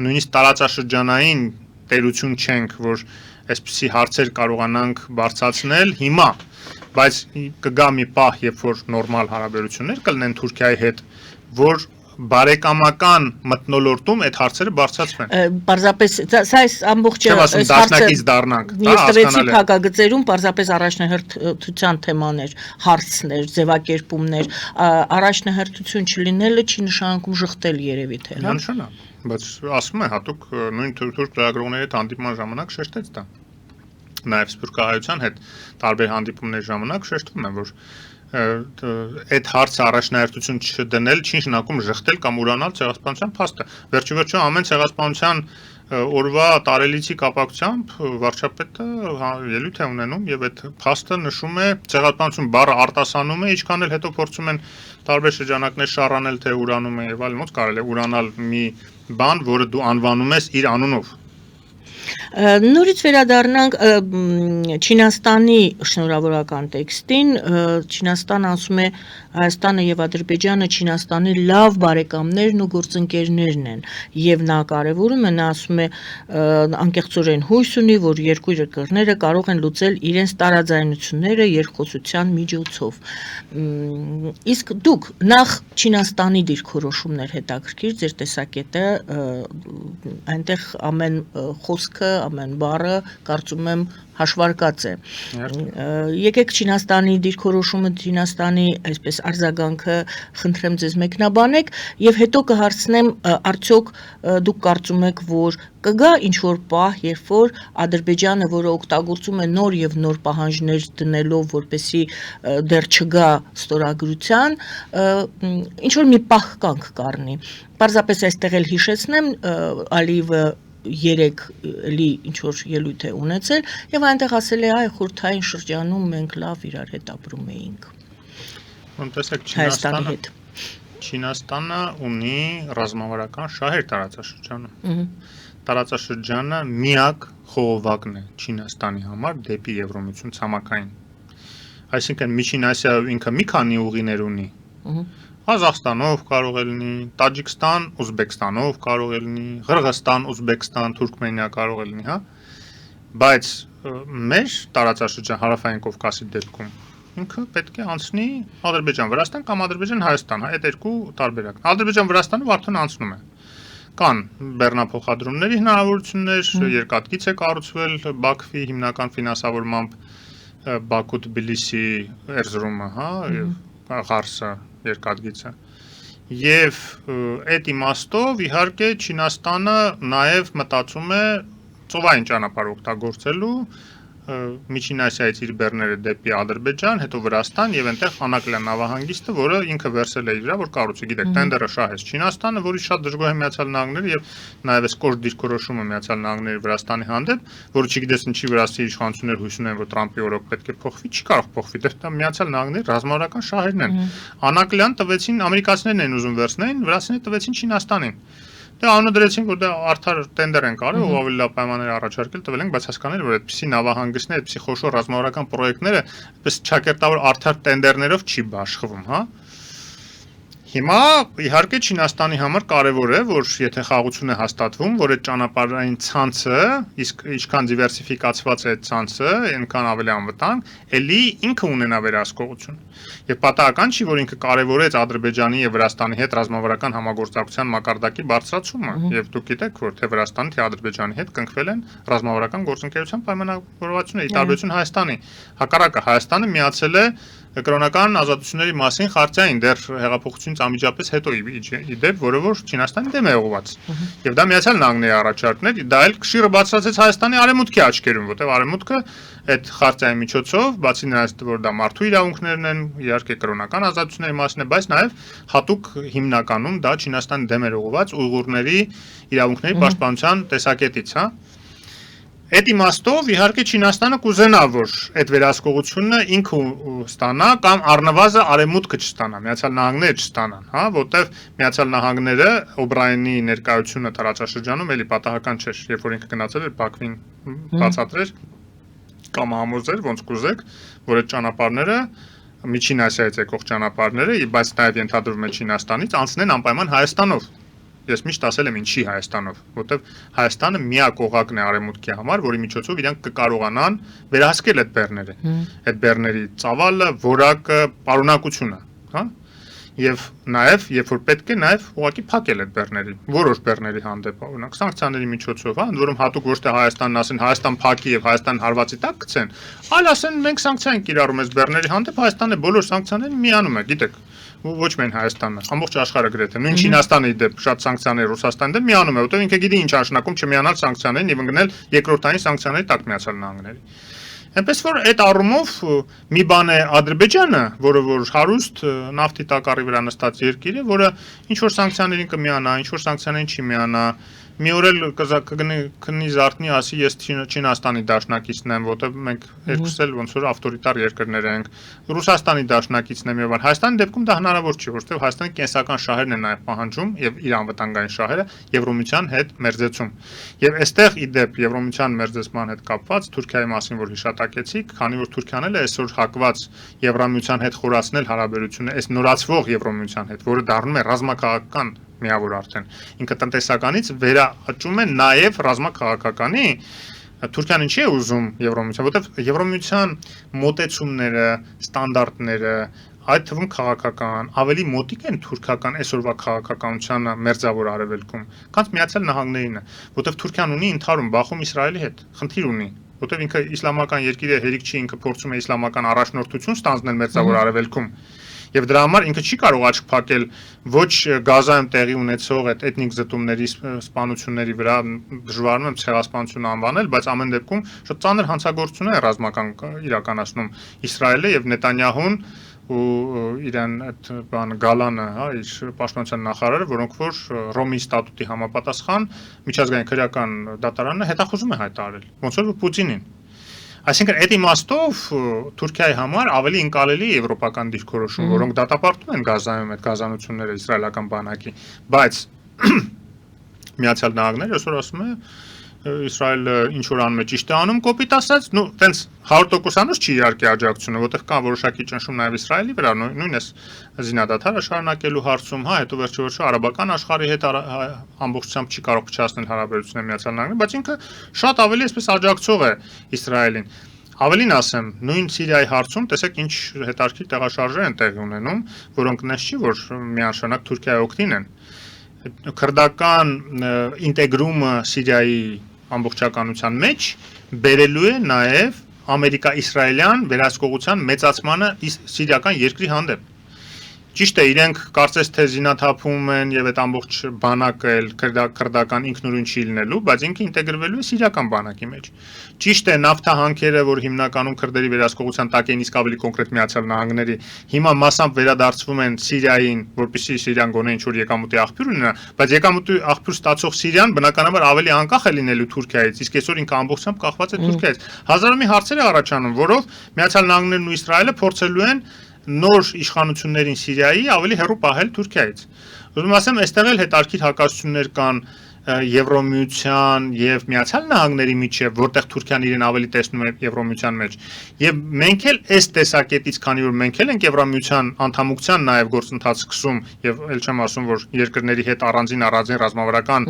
նույնիսկ տարածաշրջանային տերություն չենք, որ այսպիսի հարցեր կարողանանք բարձրացնել հիմա, բայց կգա մի պահ, երբ որ նորմալ հարաբերություններ կլինեն Թուրքիայի հետ, որ բարեկամական մթնոլորտում այդ հարցերը բարձրացվեն։ Պարզապես սա այս ամբողջը դաշնակից դառնանք, ես տվեցի փակագծերում պարզապես առաջնահերթության թեմաներ, հարցներ, ձևակերպումներ, առաջնահերթություն չլինելը չի նշանակում շղթել երևի թե, հա։ Նշանակ, բայց ասում եմ հատուկ նույն թուրք լրագրողների հետ հանդիպման ժամանակ շեշտեց դա։ Նաև սփյուռքահայության հետ տարբեր հանդիպումների ժամանակ շեշտվում է, որ այդ հարցը առաջնահերթություն չդնել չի նշանակում ժխտել կամ ուրանալ ցեղասպանության փաստը։ Վերջիվերջո ամեն ցեղասպանության օրվա տարելիցի կապակցությամբ վարչապետը ելույթ է ունենում եւ այդ փաստը նշում է ցեղասպանություն բառը արտասանում է, ինչքան էլ հետո փորձում են տարբեր շրջանակներ շառանել թե ուրանում է եւ այլն, ոնց կարելի է ուրանալ մի բան, որը դու անվանում ես իր անունով։ Նորից վերադառնանք Չինաստանի շնորհավորական տեքստին, Չինաստանը ասում է Հայաստանը եւ Ադրբեջանը Չինաստանի լավ բարեկամներն ու գործընկերներն են եւ նա կարեւորում է, նա ասում է անկեղծորեն հույս ունի, որ երկու երկրները կարող են լուծել իրենց տարաձայնությունները երկխոսության միջոցով։ Իսկ դուք նախ Չինաստանի դիրքորոշումներ հետաքրքիր ձեր տեսակետը այնտեղ ամեն խոսքը, ամեն բառը կարծում եմ հաշվարկած է։ Եկեք Չինաստանի դիրքորոշումը, Չինաստանի այսպես արձագանքը խնդրեմ ձեզ մեկնաբանեք եւ հետո կհարցնեմ արդյոք դուք կարծում եք, որ կգա ինչ-որ պահ, երբ որ Ադրբեջանը, որը օգտագործում է նոր եւ նոր պահանջներ դնելով, որպեսի դեռ չգա ստորագրության, ինչ-որ մի պահ կանք կառնի։ Պարզապես այստեղ էլ հիշեցնեմ, Ալիևը երեք էլի ինչ-որ ելույթ է ունեցել եւ այնտեղ ասել է, այ խորհրդային շրջանում մենք լավ իրար հետ ապրում էինք։ Տեսեք, Չինաստանը ունի ռազմավարական շահեր տարածաշրջանում։ Տարածաշրջանը միակ խողովակն է Չինաստանի համար դեպի Եվրոմիություն ցամաքային։ Այսինքն Միջին Ասիայով ինքը մի քանի ուղիներ ունի։ Ղազախստանով կարող է լինի, Տաջիկստան, Ուզբեկստանով կարող է լինի, Ղրղստան, Ուզբեկստան, Թուրքմենիա կարող է լինի, հա։ Բայց մեր տարածաշրջան հարավային Կովկասի դեպքում ինքը պետք է անցնի Ադրբեջան-Վրաստան կամ Ադրբեջան-Հայաստան, հա, այդ երկու տարբերակն։ Ադրբեջան-Վրաստանով արդեն անցնում է։ Կան բեռնափոխադրումների հնարավորություններ, երկաթգիծ է կառուցվել Բաքվի հիմնական ֆինանսավորմամբ Բաքու-Թբիլիսի Էրզրումը, հա, Ղարսը երկաթգիծը։ Եվ այդ իմաստով իհարկե Չինաստանը նաև մտածում է ծովային ճանապարհ օգտագործելու Միջին Ասիայից իր բեռները դեպի Ադրբեջան, հետո Վրաստան եւ այնտեղ Անակլյան նավահանգիստը, որը ինքը վերցել է իր վրա, որ կառուցի, գիտեք, տենդերը շահեց Չինաստանը, որի շատ դժգոհ է Միացյալ Նահանգները եւ նաեւ այս կոշտ դիրքորոշումը Միացյալ Նահանգների Վրաստանի հանդեպ, որը չգիտես ինչի վրացի իշխանություններ հույս ունեն, որ Տրամպի օրոք պետք է փոխվի, չի կարող փոխվի, դա Միացյալ Նահանգների ռազմավարական շահերն են։ Անակլյան տվեցին ամերիկացիներն են ուզում վերցնեն, վրացիները տվեցին Չինաստանին։ Դե անունը դրեցին, որ դա արդար տենդեր են կարել, ով ավելի լավ պայմաններ առաջարկել տվել են, բայց հասկանալի որ այդպիսի նավահանգիստներ, այդպիսի խոշոր ռազմավարական պրոյեկտները այդպես ճակերտավոր արդար տենդերներով չի բաշխվում, հա։ Հիմա իհարկե Չինաստանի համար կարևոր է, որ եթե խաղաղություն է հաստատվում, որ այդ ճանապարհային ցանցը, իսկ ինչքան դիվերսիֆիկացված է այդ ցանցը, այնքան ավելի անվտանգ, ելի ինքը ունենա վերահսկողություն։ Եվ պատահական չի, որ ինքը կարևորեց Ադրբեջանի եւ Վրաստանի հետ ռազմավարական համագործակցության մակարդակի բարձրացումը, եւ դուք գիտեք, որ թե Վրաստանի, թե Ադրբեջանի հետ կնքվել են ռազմավարական գործընկերության պայմանավորվածություններ, ի տարբերություն Հայաստանի։ Հակառակը Հայաստանը միացել է կրոնական ազատությունների մասին խարտիային դեռ հեղափոխությունից անմիջապես հետո իդեպ, որը որ Չինաստանի դեմ է ուղղված։ Եվ դա Միացյալ Նահանգների առաջարկներ, դա էլ քշիրը բացրացեց Հայաստանի արևմուտքի աչքերում, որտեղ արևմուտքը այդ խարտիայի միջոցով, բացի նրանից, որ դա մարդու իրավունքներն են, իհարկե կրոնական ազատությունների մասին է, բայց նաև հատուկ հիմնականում դա Չինաստանի դեմ էր ուղղված ուйղուրների իրավունքների պաշտպանության տեսակետից, հա։ Այդ իմաստով իհարկե Չինաստանը կուզենա, որ այդ վերահսկողությունը ինքը ստանա կամ առնվազն արևմուտքը չստանա, Միացյալ Նահանգները չստանան, հա, որտեղ Միացյալ Նահանգները Օբրայենի ներկայությունը տարածաշրջանում էլի պատահական չէր, երբ որ ինքը գնացել էր Բաքվին բացատրեր կամ համոզեր, ոնց կուզեք, որ այդ ճանապարհները Միջին Ասիայից եկող ճանապարհները, բայց նաև ենթադրվում է Չինաստանից անցնեն անպայման Հայաստանով։ Ես միշտ ասել եմ ինչի Հայաստանով, որտեվ Հայաստանը միակ օղակն է արևմուտքի համար, որի միջոցով իրանք կկարողանան վերահսկել այդ բեռները։ Այդ բեռների ծավալը, որակը, պարունակությունը, հա։ Եվ նաև, երբ որ պետք է, նաև ուղղակի փակել այդ բեռների, որոշ բեռների հանդեպ, օրինակ սանկցիաների միջոցով, հա, ընդ որում հատուկ ոչ թե Հայաստանն ասեն Հայաստան փակի եւ Հայաստան հարվածի տակ գցեն, այլ ասեն մենք սանկցիա ենք կիրառում այս բեռների հանդեպ, Հայաստանը բոլոր սանկցիաներին միանում է, գիտեք, ոչ միայն Հայաստանը, ամբողջ աշխարհը գրեթե, նույն Չինաստանի դեպ շատ սանկցիաներ Ռուսաստանի դեմ միանում է, որտեղ ինքը գիտի ինչ նշանակում չմիանալ սանկցիաներին եւ ընկնել երկրորդային սանկցիաների տակ Միացյալ Նահանգների։ Այնպես որ այդ առումով մի բան է Ադրբեջանը, որը որ հարուստ նավթի տակառի վրա նստած երկիր է, որը ինչ որ սանկցիաներին կմիանա, ինչ որ սանկցիաներին չի միանա, մի օր էլ կգնի զարթնի ասի ես Չինաստանի դաշնակիցն եմ, որտեղ մենք երկուս էլ ոնց որ ավտորիտար երկրներ ենք, Ռուսաստանի դաշնակիցն եմ եւ այլն։ Հայաստանի դեպքում դա հնարավոր չի, որտեղ Հայաստանի կենսական շահերն են նաեւ պահանջում եւ իր անվտանգային շահերը Եվրոմիության հետ մերձեցում։ Եվ այստեղ ի դեպ Եվրոմիության մերձեցման հետ կապված Թուրքիայի մասին որ հիշատակեցիք, քանի որ Թուրքիան էլ է այսօր հակված Եվրոմիության հետ խորացնել հարաբերությունը, այս նորացվող Եվրոմիության հետ, որը դառնում է ռազմաքաղաքական միավոր արդեն ինքը տնտեսականից վերաճում է նաև ռազմաքաղաքականի Թուրքիան ինչի է ուզում Եվրոմիության, որովհետև Եվրոմիության մոտեցումները, ստանդարտները, այդ թվում քաղաքական ավելի մոտիկ են թուրքական այսօրվա քաղաքականությանը մերձավոր արևելքում, քան Միացյալ Նահանգներինը, որովհետև Թուրքիան ունի ընդհանուր բախում Իսրայելի հետ, խնդիր ունի, որովհետև ինքը իսլամական երկիր է, հերիք չի, ինքը փորձում է իսլամական առաջնորդություն ստանձնել մերձավոր արևելքում։ Եվ դրա համար ինքը չի կարող աչք փակել ոչ Գազայում տեղի ունեցող այդ էթնիկ զտումների սպանությունների վրա դժվարում եմ ցեղասպանություն անվանել, բայց ամեն դեպքում շատ ծանր հանցագործություն է ռազմական իրականացնում Իսրայելը եւ Նետանյահուն ու իրան այդ բան Գալանը, հա, իր պաշտպանության նախարարը, որոնք որ Ռոմի ստատուտի համապատասխան միջազգային քրեական դատարանը հետախուզում է հայտարարել, ոնց որ Պուտինին։ Այսինքն այդ իմաստով Թուրքիայի համար ավելի ընկալելի է եվրոպական դիրքորոշում, որոնք դատապարտում են Գազայում այդ գազանությունները իսրայելական բանակի, բայց Միացյալ Նահանգները այսօր ասում է Իսրայելը ինչ որ անում է ճիշտ է անում, կոպիտ ասած, նու տենց 100%-անոց չի իհարկե աջակցությունը, որտեղ կա որոշակի ճնշում նաև Իսրայելի վրա, նույն էս զինադադարը շարունակելու հարցում, հա, հետո վերջիվերջո արաբական աշխարհի հետ ամբողջությամբ չի կարող փչացնել հարաբերությունները Միացյալ Նահանգները, բայց ինքը շատ ավելի այսպես աջակցող է Իսրայելին։ Ավելին ասեմ, նույն Սիրիայի հարցում տեսեք ինչ հետաքրքիր տեղաշարժեր են տեղի ունենում, որոնք նես չի, որ միանշանակ Թուրքիայի օգտին են։ Քրդական ինտեգրումը Սիրիայի ամբողջականության մեջ բերելու է նաև ամերիկա-իսրայելյան վերահսկողության մեծացմանը սիրիական երկրի հանդեպ։ Ճիշտ է, իրենք կարծես թե զինաթափում են եւ այդ ամբողջ բանակը էլ քրդական ինքնուրույն չի լինելու, բայց ինքը ինտեգրվելու է սիրիական բանակի մեջ։ Ճիշտ է, նավթահանքերը, որ հիմնականում քրդերի վերահսկողության տակ են, իսկ ավելի կոնկրետ Միացյալ Նահանգների, հիմա մասամբ վերադարձվում են Սիրիային, որպեսզի Սիրիան գոնե ինչ-որ եկամուտի աղբյուր ունենա, բայց եկամուտի աղբյուր ստացող Սիրիան բնականաբար ավելի անկախ է լինելու Թուրքիայից, իսկ այսօր ինքը ամբողջությամբ կախված է Թուրքիայից։ Հազարամի հարցեր է առաջանում, որով Միացյալ Նահանգներն ու Իսրայելը փորձելու են նոր իշխանություններին Սիրիայի ավելի հեռու պահել Թուրքիայից։ Ուզում ասեմ, այստեղ էլ հետարքիր հակասություններ կան Եվրոմիության եւ Միացյալ Նահանգների միջեւ, որտեղ Թուրքիան իրեն ավելի տեսնում է Եվրոմիության մեջ։ Եվ մենք էլ այս տեսակետից, քանի որ մենք էլ ենք Եվրոմիության անդամության նաեւ գործընթաց սկսում եւ ել չեմ ասում, որ երկրների հետ առանձին ռազմավարական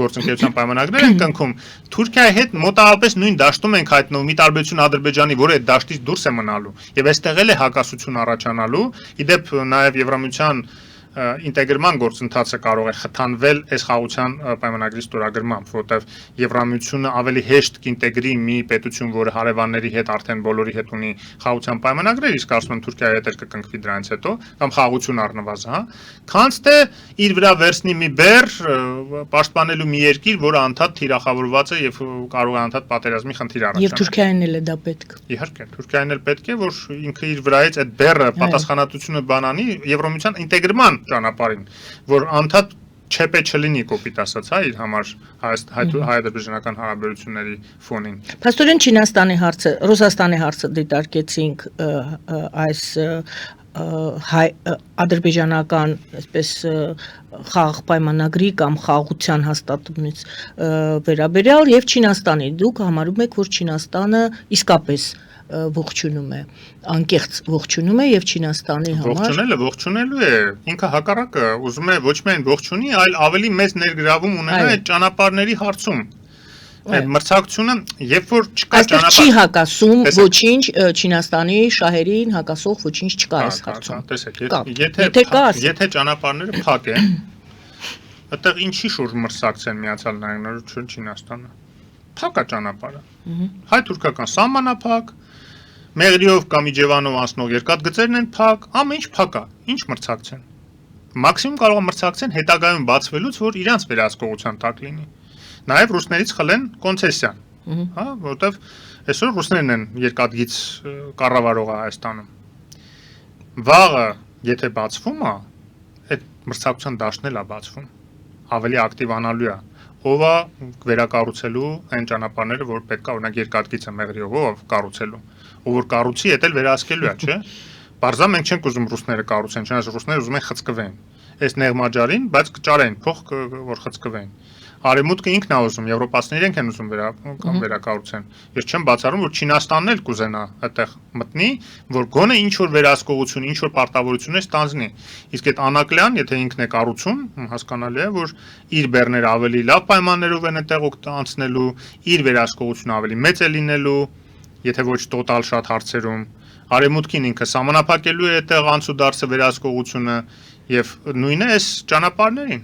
գործընկերության պայմանագրեր են կնքում, Թուրքիայի հետ մոտավորապես նույն դաշտում ենք հայտնվում, մի տարբերություն Ադրբեջանի, որը այդ դաշտից դուրս է մնալու։ Եվ այստեղ էլ է հակասություն առաջանալու, իդեպ նաեւ Եվրոմիության ինտեգրման գործընթացը կարող է խթանվել այս խաղաղության պայմանագրի ստորագրմամբ, որտեղ Եվրամիությունը ավելի հեշտ կինտեգրի մի պետություն, որը հարևանների հետ արդեն բոլորի հետ ունի խաղաղության պայմանագրեր, իսկ ասում են Թուրքիայի հետ էլ կկնքվի դրանից հետո, կամ խաղաղություն առնվազն, հա, քանց թե իր վրա վերցնի մի բեռ, պաշտպանելու մի երկիր, որը անդադ թիրախավորված է եւ կարող է անդադ պատերազմի խնդիր առաջանալ։ Եվ Թուրքիային էլ է դա պետք։ Իհարկե, Թուրքիային էլ պետք է, որ ինքը իր վրայից այդ բեռը պատասխանատվությունը բանանի Եվրոմիության ինտեգրման ճանապարհին, որ անդադ չեպե չլինի կոպիտ ասած, հա, իր համար հայ-ադրբեջանական հարաբերությունների ֆոնին։ Փաստորեն Չինաստանի հարցը, Ռուսաստանի հարցը դիտարկեցինք այս ադրբեջանական, այսպես խաղաղ պայմանագրի կամ խաղաղության հաստատումից վերաբերյալ եւ Չինաստանի։ Դուք համարում եք, որ Չինաստանը իսկապես ողջունում է, անկեղծ ողջունում է եւ Չինաստանի համար ողջունելու է, ինքը հակառակը ուզում է ոչ միայն ողջունի, այլ ավելի մեծ ներգրավում ունենա այդ ճանապարհների հարցում։ Այդ մրցակցությունը, երբ որ չկա ճանապարհ, չի հակասում ոչինչ Չինաստանի շահերին հակասող ոչինչ չկա այս հարցում։ Տեսեք, եթե ճանապարհները փակ են, այդտեղ ինչի շուրջ մրցակցեն Միացյալ Նահանգները, Չինաստանը։ Փակ է ճանապարհը։ Հայ-թուրքական սահմանափակ, Մեղրիով կամ Իջևանով անցնող երկաթգծերն են փակ, ամեն ինչ փակ է, ինչ մրցակցեն։ Մաքսիմում կարող է մրցակցեն հետագայում բացվելուց, որ իրանց վերահսկողության տակ լինի։ Նաև ռուսներից խլեն կոնցեսիան, հա, որովհետև այսօր ռուսներն են երկաթգիծ կառավարողը Հայաստանում։ Վաղը, եթե բացվում է, այդ մրցակցության դաշտն էլ է բացվում, ավելի ակտիվանալու է։ Ով է վերակառուցելու այն ճանապարհները, որ պետք է օրինակ երկաթգիծը Մեղրիով կառուցելու, ով որ կառուցի, դա էլ վերահսկելու է, չէ՞։ Բարձա մենք չենք ուզում ռուսները կառուցեն, չնայած ռուսները ուզում են խցկվեն։ Այս նեղմաջարին, բայց կճարեն, փող որ խցկվեն։ Արևմուտքը ինքն է ուզում, եվրոպացիները իրենք են ուզում վերակառուցեն։ Ես չեմ բացառում, որ Չինաստանն էլ կուզենա այդտեղ մտնի, որ գոնե ինչ որ վերահսկողություն, ինչ որ պարտավորություններ ստանձնի։ Իսկ այդ Անակլյան, եթե ինքն է կառուցում, հասկանալի է, որ իր բեռները ավելի լավ պայմաններով են այդտեղ անցնելու, իր վերահսկողությունը ավելի մեծ է լինելու, եթե ոչ տոտալ շատ հարցերում։ Արևմուտքին ինքը սահմանափակելու է այդտեղ անցուդարձը վերահսկողությունը եւ նույնը այս ճանապարհներին։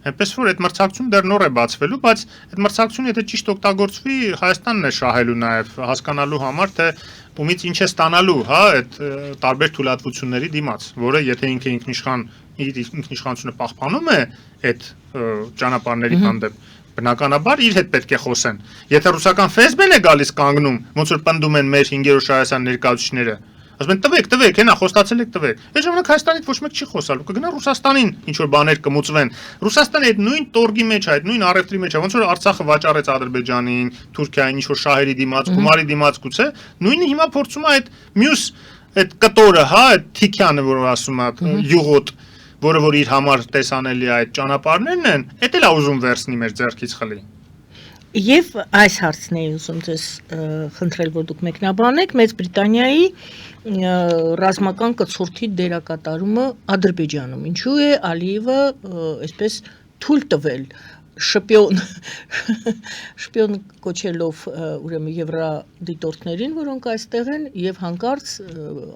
Այնպես որ այդ մրցակցությունը դեռ նոր է բացվելու, բայց այդ մրցակցությունը եթե ճիշտ օգտագործվի, Հայաստանն է շահելու նաև հասկանալու համար, թե ումից ինչ է ստանալու, հա, այդ տարբեր թույլատվությունների դիմաց, որը եթե ինքը ինքնիշխանությունը պահպանում է այդ ճանապարհների հանդեպ, բնականաբար իր հետ պետք է խոսեն։ Եթե ռուսական Facebook-ն է գալիս կանգնում, ոնց որ պնդում են մեր 5-րդ շահասան ներկայացուցիչները, ասում են տվեք, հենա խոստացել եք տվեք։ Այդ ժամանակ Հայաստանից ոչ մեկ չի խոսալու, կգնա Ռուսաստանին ինչ որ բաներ կմուծվեն։ Ռուսաստանը այդ նույն տորգի մեջ է, այդ նույն առևտրի մեջ է, ոնց որ Արցախը վաճառեց Ադրբեջանին, Թուրքիային ինչ որ շահերի դիմաց, գումարի դիմաց գուցե, նույնը հիմա փորձում է այդ մյուս այդ կտորը, հա, այդ թիքյանը, որ ասում է, յուղոտ, որը որ իր համար տեսանելի է այդ ճանապարհներն են, դա էլ է ուզում վերցնի մեր ձեռքից խլի։ Եվ այս հարցն է ուզում ձեզ խնդրել, որ դուք մեկնաբանեք Մեծ Բրիտանիայի ռազմական կցորդի դերակատարումը Ադրբեջանում։ Ինչու է Ալիևը այսպես թույլ տվել շպիոն կոչելով ուրեմն եվրադիտորդներին, որոնք այստեղ են, եւ հանկարծ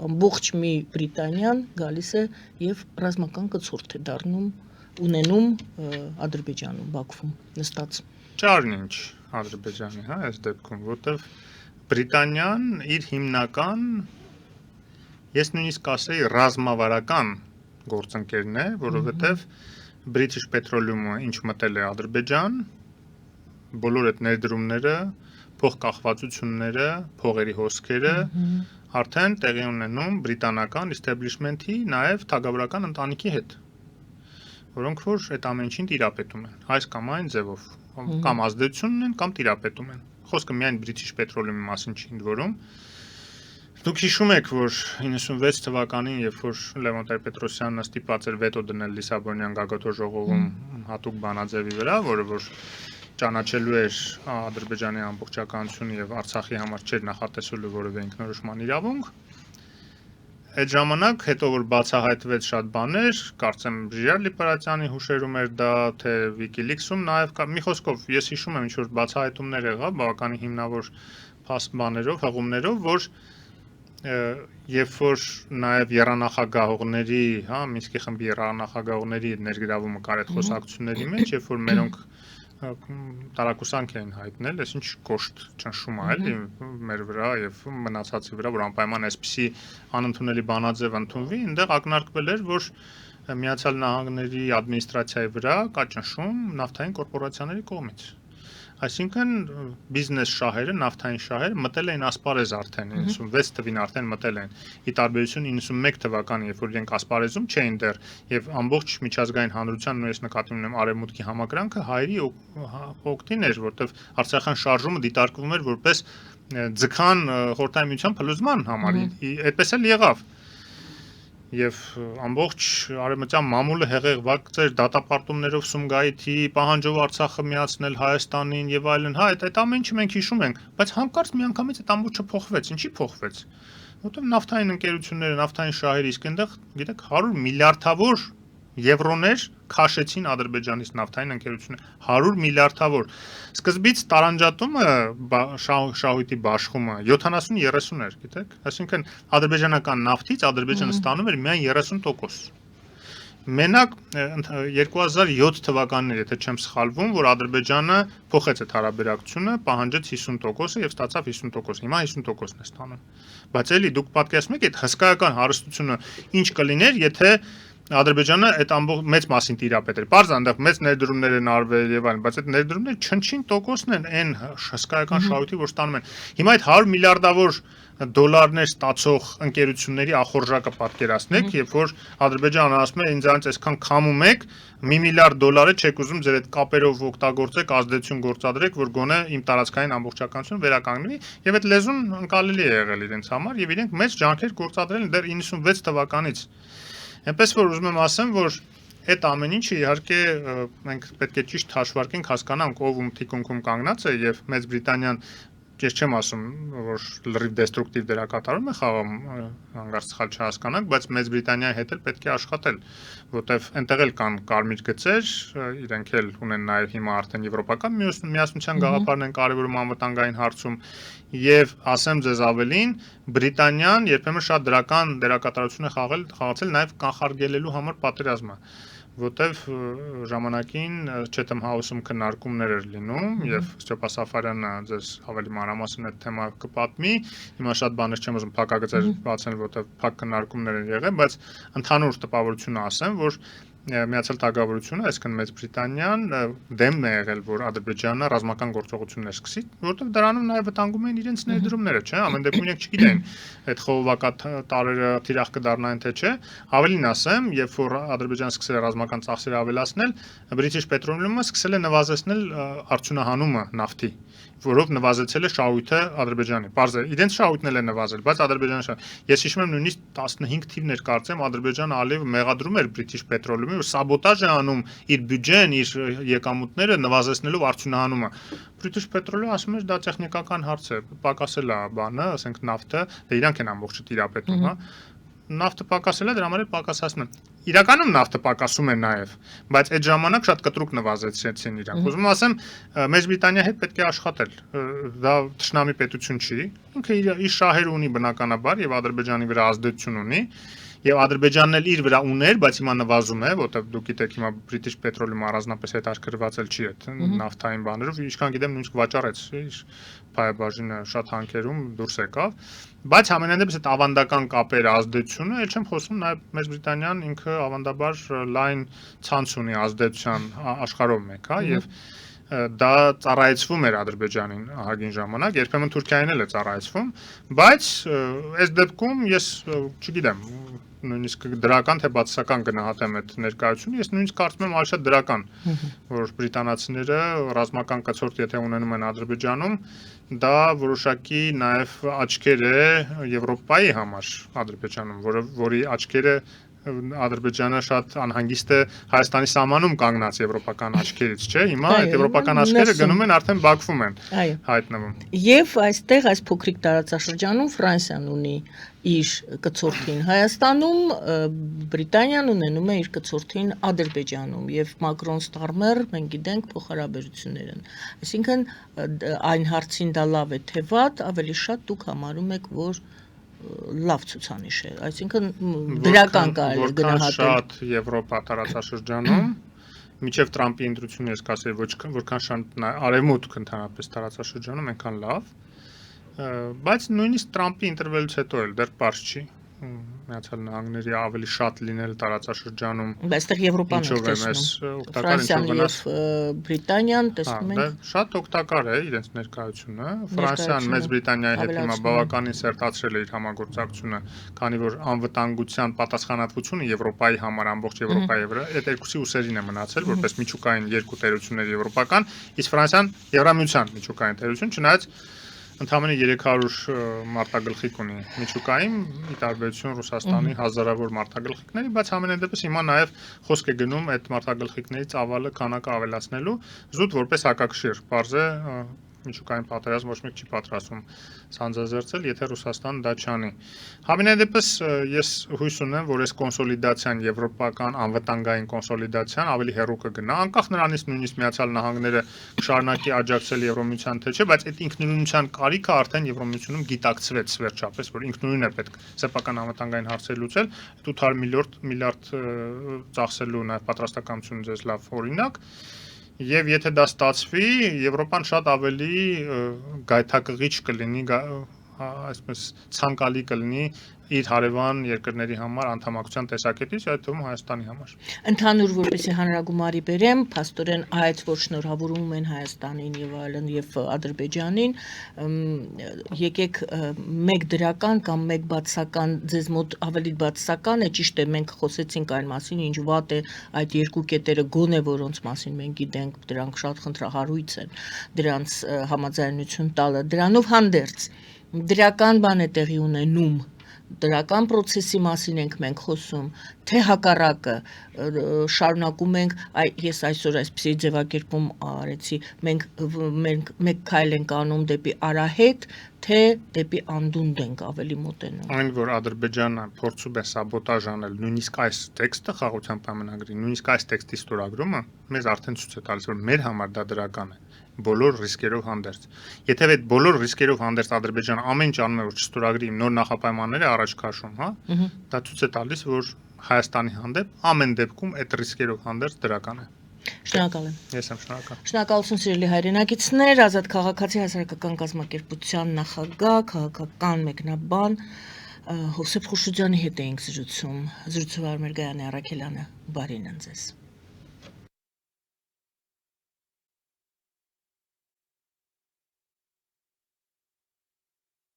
ամբողջ մի Բրիտանիան գալիս է եւ ռազմական կցորդ է դառնում ունենում Ադրբեջանում, Բաքվում նստած։ Չարն ինչ Ադրբեջանի, հա, այս դեպքում, որտեվ Բրիտանիան իր հիմնական, ես նույնիսկ ասեի ռազմավարական գործընկերն է, որովհետև British Petroleum-ը ինչ մտել է Ադրբեջան, բոլոր այդ ներդրումները, փոխկախվածությունները, փողերի հոսքերը արդեն տեղի ունենում բրիտանական establishment-ի, նաև թագավորական ընտանիքի հետ, որոնք որ այդ ամեն ինչին տիրապետում են, այս կամ այն ձևով, կամ ազդեցություն ունեն, կամ տիրապետում են։ Խոսքը միայն British Petroleum-ի մասին չի ընդ որում։ Դուք հիշում եք, որ 96 թվականին, երբ որ Լևոն Տեր-Պետրոսյանը ստիպված էր վետո դնել Լիսաբոնյան գագաթնաժողովում հատուկ բանաձևի վրա, որը որ ճանաչելու էր Ադրբեջանի ամբողջականությունը եւ Արցախի համար չէր նախատեսելու որևէ ինքնորոշման իրավունք, այդ ժամանակ հետո որ բացահայտվեց շատ բաներ, կարծեմ Ժիրար Լիպարատյանի հուշերում էր դա, թե WikiLeaks-ում նաև մի խոսքով ես հիշում եմ ինչ որ բացահայտումներ եղավ բավականին հիմնավոր փաստ բաներով, հղումներով, որ երբ որ նաև երանախագահողների, հա, Մինսկի խմբի երանախագահողների ներգրավումը կար այդ խոսակցությունների մեջ, երբ որ մերոնք տարակուսանք էին հայտնել, այս ինչ կոշտ ճնշում է էլի մեր վրա եւ մնացածի վրա, որ անպայման այսպիսի անընդունելի բանաձև ընդունվի, այնտեղ ակնարկվել էր, որ Միացյալ Նահանգների ադմինիստրացիայի վրա կա ճնշում նավթային կորպորացիաների կողմից։ Այսինքն բիզնես շահերը, նավթային շահերը մտել էին ասպարեզ արդեն 96 թվին արդեն մտել են։ Ի տարբերություն 91 թվականին, երբ որ իրենք ասպարեզում չէին դեռ եւ ամբողջ միջազգային հանրությանն ու ես նկատի ունեմ արևմուտքի համակրանքը հայերի օգտին էր, որտեվ Արցախյան շարժումը դիտարկվում էր որպես ձգան խորհրդային միության փլուզման համար։ Այդպես էլ եղավ։ Եվ ամբողջ արևմտյան մամուլը հեղեղված էր դատապարտումներով Սումգայիթի, պահանջով Արցախը միացնել Հայաստանին եւ այլն, հա, այդ ամեն ինչը մենք հիշում ենք, բայց հանկարծ միանգամից այդ ամբողջը փոխվեց, ինչի փոխվեց։ Որտեղ նավթային ընկերությունները, նավթային շահերը իսկ այնտեղ, գիտեք, 100 միլիարդավոր եվրոներ քաշեցին Ադրբեջանից նավթային ընկերությունը 100 միլիարդավոր։ Սկզբից տարանջատումը շահույթի բաշխումը 70-30 էր, գիտեք։ Այսինքն ադրբեջանական նավթից Ադրբեջանը ստանում էր միայն 30%։ Մենակ 2007 թվականին, եթե չեմ սխալվում, որ Ադրբեջանը փոխեց այդ հարաբերակցությունը, պահանջեց 50%-ը եւ ստացավ 50%։ Հիմա 50%-ն է ստանում։ Բայց էլի դուք պատկերացնում եք այդ հսկայական հարստությունը ինչ կլիներ, եթե Ադրբեջանը այդ ամբողջ մեծ մասին տիրապետեր։ Պարզ այնտեղ մեծ ներդրումներ են արվել եւ այլն, բայց այդ ներդրումները չնչին տոկոսն են այն հսկայական շահույթի, որ ստանում են։ Հիմա այդ 100 միլիարդավոր դոլարներ ստացող ընկերությունների ախորժակը պատկերացնեք, երբ որ Ադրբեջանը ասում է ինձանից այսքան քամում եք, $1 միլիարդ չեք ուզում ձեր այդ կապերով օգտագործեք, ազդեցություն գործադրեք, որ գոնե իմ տարածքային ամբողջականությունը վերականգնվի, եւ այդ լեզուն ընկալելի է եղել իրենց համար եւ իրենք մեծ ջանքեր գործադրել են դեռ 96 թվականից։ Այնպես որ ուզում եմ ասեմ, որ այդ ամեն ինչը իհարկե մենք պետք է ճիշտ հաշվարկենք, հասկանանք ով ում թիկունքում կանգնած է եւ Մեծ Բրիտանիան ես չեմ ասում, որ լրիվ դեստրուկտիվ դերակատարում է խաղում, հանգարց սխալ չհասկանանք, բայց Մեծ Բրիտանիայի հետ էլ պետք է աշխատել, որտեվ այնտեղ էլ կան կարմիր գծեր, իրենք էլ ունեն նաև հիմա արդեն եվրոպական միասնության գաղափարն են կարևորում անվտանգային հարցում եւ ասեմ ձեզ ավելին, Բրիտանիան երբեմն շատ դրական դերակատարություն է խաղացել նաև կանխարգելելու համար պատերազմը, որտեվ ժամանակին Chatham House-ում քննարկումներ էր լինում եւ Ստեփան Սաֆարյանը ձեզ ավելի մանրամասն այդ թեմա կպատմի, հիմա շատ բաներ չեմ ուզում փակագծեր բացել, որտեվ փակ քննարկումներ են եղել, բայց ընդհանուր տպավորությունը ասեմ, որ Միացյալ Թագավորությունը, այսինքն Մեծ Բրիտանիան դեմն է եղել, որ Ադրբեջանը ռազմական գործողություններ սկսի, որտեղ դրանում նաև վտանգում են իրենց ներդրումները, չէ՞, ամեն դեպքում իրենք չգիտեն այդ խողովակատարերը թիրախ կդառնային թե չէ։ Ավելին ասեմ, երբ որ Ադրբեջանը սկսել է ռազմական ծախսերը ավելացնել, British Petroleum-ը սկսել է նվազեցնել արդյունահանումը նավթի, որով նվազեցել է շահույթը Ադրբեջանի։ Պարզ է, իրենց շահույթն էլ է նվազել, բայց Ադրբեջանի շահույթը։ Ես հիշում եմ նույնիսկ 15 թիվներ կարծեմ Ադրբեջանը ալիվ մեղադրում էր British Petroleum-ը, որ սաբոտաժ է անում իր բյուջեն, իր եկամուտները նվազեցնելով արդյունահանումը։ British Petroleum-ը ասում էր դա տեխնիկական հարց է, պակասել է բանը, ասենք նավթը, դե իրանք են ամբողջը տիրապետում, հա։ Նավթը պակասել է, դրա համար էլ պակասացնում են։ Իրականում նավթը պակասում է նաև, բայց այդ ժամանակ շատ կտրուկ նվազեցրեցին իրանք։ Ուզում եմ ասեմ, Մեծ Բրիտանիայի հետ պետք է աշխատել։ Դա թշնամի պետություն չի։ Ինքը իր շահերը ունի բնականաբար եւ Ադրբեջանի վրա ազդեցություն ունի։ եւ Ադրբեջանն էլ իր վրա ուներ, բայց հիմա նվազում է, որտեղ դուք գիտեք հիմա British Petroleum-ը առանձնապես հետաքրքրված էլ չի այդ նավթային բաներով, ինչքան գիտեմ նույնիսկ վաճառեց իր փայաբաժինը շատ հանքերում դուրս եկավ, բայց ամենայնիվս այդ ավանդական կապերի ազդեցությունը, ել չեմ խոսում նաեւ Մեծ Բրիտանիան ինքը ավանդաբար լայն ցանց ունի ազդեցության աշխարհով մեկ, հա, եւ դա ծառայեցվում էր Ադրբեջանին ահագին ժամանակ, երբեմն Թուրքիային էլ է ծառայեցվում, բայց այս դեպքում ես չգիտեմ, նույնիսկ դրական թե բացասական գնահատեմ այդ ներկայությունը, ես նույնիսկ կարծում եմ ավելի շատ դրական, որ բրիտանացիները ռազմական կցորդ եթե ունենում են Ադրբեջանում, դա որոշակի նաև աչքեր է Եվրոպայի համար Ադրբեջանում, որի աչքերը Ադրբեջանը շատ անհանգիստ է Հայաստանի սահմանում կանգնած եվրոպական աչքերից, չէ՞։ Հիմա այդ եվրոպական աչքերը գնում են արդեն Բաքվում են հայտնվում։ Եվ այստեղ այս փոքրիկ տարածաշրջանում Ֆրանսիան ունի իր կցորդին Հայաստանում, Բրիտանիան ունենում է իր կցորդին Ադրբեջանում եւ Մակրոն-Ստարմեր մենք գիտենք փոխհարաբերություններ են։ Այսինքն այն հարցին դա լավ է թե վատ, ավելի շատ դուք համարում եք, որ լավ ցուցանիշ է, այսինքն դրական կարելի գնահատել։ Շատ Եվրոպա տարածաշրջանում միջև Տրամպի ընտրությունը ես կասեի որքան շատ արևմուտք ընդհանրապես տարածաշրջանում այնքան լավ, բայց նույնիսկ Տրամպի ընտրվելուց հետո էլ դեռ պարզ չի Միացյալ Նահանգների ավելի շատ լինել տարածաշրջանում։ Բայց այստեղ Եվրոպան է տեսնում։ Ֆրանսիան եւ Բրիտանիան տեսնում են։ Շատ օգտակար է իրենց ներկայությունը։ Ֆրանսիան Մեծ Բրիտանիայի հետ հիմա բավականին սերտացրել է իր համագործակցությունը, քանի որ անվտանգության պատասխանատվությունը Եվրոպայի համար ամբողջ Եվրոպայի վրա այդ երկուսի ուսերին է մնացել, որպես միջուկային երկու տերություններ եվրոպական, իսկ Ֆրանսիան Եվրամիության միջուկային տերություն, չնայած ընդամենը 300 մարտագլխիկ ունի միջուկային, ի տարբերություն Ռուսաստանի հազարավոր մարտագլխիկների, բայց ամենայնիվս հիմա նաև խոսք է գնում այդ մարտագլխիկների ծավալը քանակը ավելացնելու, զուտ որպես հակակշիռ, պարզ է միջուկային պատերազմ ոչ մեկ չի պատրաստվում սանձազերծել, եթե Ռուսաստանը դա չանի։ Համենայնիվս ես հույս ունեմ, որ այս կոնսոլիդացիան, եվրոպական անվտանգային կոնսոլիդացիան ավելի հեռու կգնա, անկախ նրանից նույնիսկ Միացյալ Նահանգները կշարունակի աջակցել Եվրոմիության թե չէ, բայց այդ ինքնուրույնության կարիքը արդեն Եվրոմիությունում գիտակցվեց վերջապես, որ ինքնուրույն է պետք սեփական անվտանգային հարցեր լուծել, 800 միլիարդ ծախսելու նաև պատրաստակամություն ձեզ լավ օրինակ։ Եվ եթե դա ստացվի, Եվրոպան շատ ավելի գայթակղիչ կլինի, այսպես ցանկալի կլինի իր հարևան երկրների համար անդամակցության տեսակետից, այդ թվում Հայաստանի համար։ Ընդհանուր որպեսզի հանրագումարի բերեմ, փաստորեն այդ որ շնորհավորում են Հայաստանին եւ այլն եւ Ադրբեջանին, եկեք մեկ դրական կամ մեկ բացասական, ձեզ մոտ ավելի բացասական է, ճիշտ է, մենք խոսեցինք այն մասին, ինչ վատ է այդ երկու կետերը գոնե որոնց մասին մենք գիտենք, դրանք շատ խնդրահարույց են, դրանց համաձայնություն տալը, դրանով հանդերձ դրական բան է տեղի ունենում, դրական process-ի մասին ենք մենք խոսում, թե հակառակը շարունակում ենք, ես այսօր այսպիսի ձևակերպում արեցի, մենք մեկ քայլ ենք անում դեպի արահետ, թե դեպի անդունդ ենք ավելի մոտենում։ Այն որ Ադրբեջանը փորձում է սաբոտաժ անել, նույնիսկ այս տեքստը խաղաղության պայմանագրի, նույնիսկ այս տեքստի ստորագրումը մեզ արդեն ցույց է տալիս, որ մեր համար դա դրական է, բոլոր ռիսկերով հանդերձ։ Եթե այդ բոլոր ռիսկերով հանդերձ Ադրբեջանը ամեն ինչ անում է, որ չստորագրի նոր նախապայմանները առաջ քաշում, հա, դա ցույց է տալիս, որ Հայաստանի հանդեպ ամեն դեպքում այդ ռիսկերով հանդերձ դրական է։ Շնորհակալ եմ։ Ես եմ շնորհակալ։ Շնորհակալություն սիրելի հայրենակիցներ, Ազատ քաղաքացի հասարակական կազմակերպության նախագահ, քաղաքական մեկնաբան Հովսեփ Խուշուձյանի հետ էինք զրուցում։ Զրուցում էր մեր Գայանե Առաքելյանը։ Բարին ընձեզ։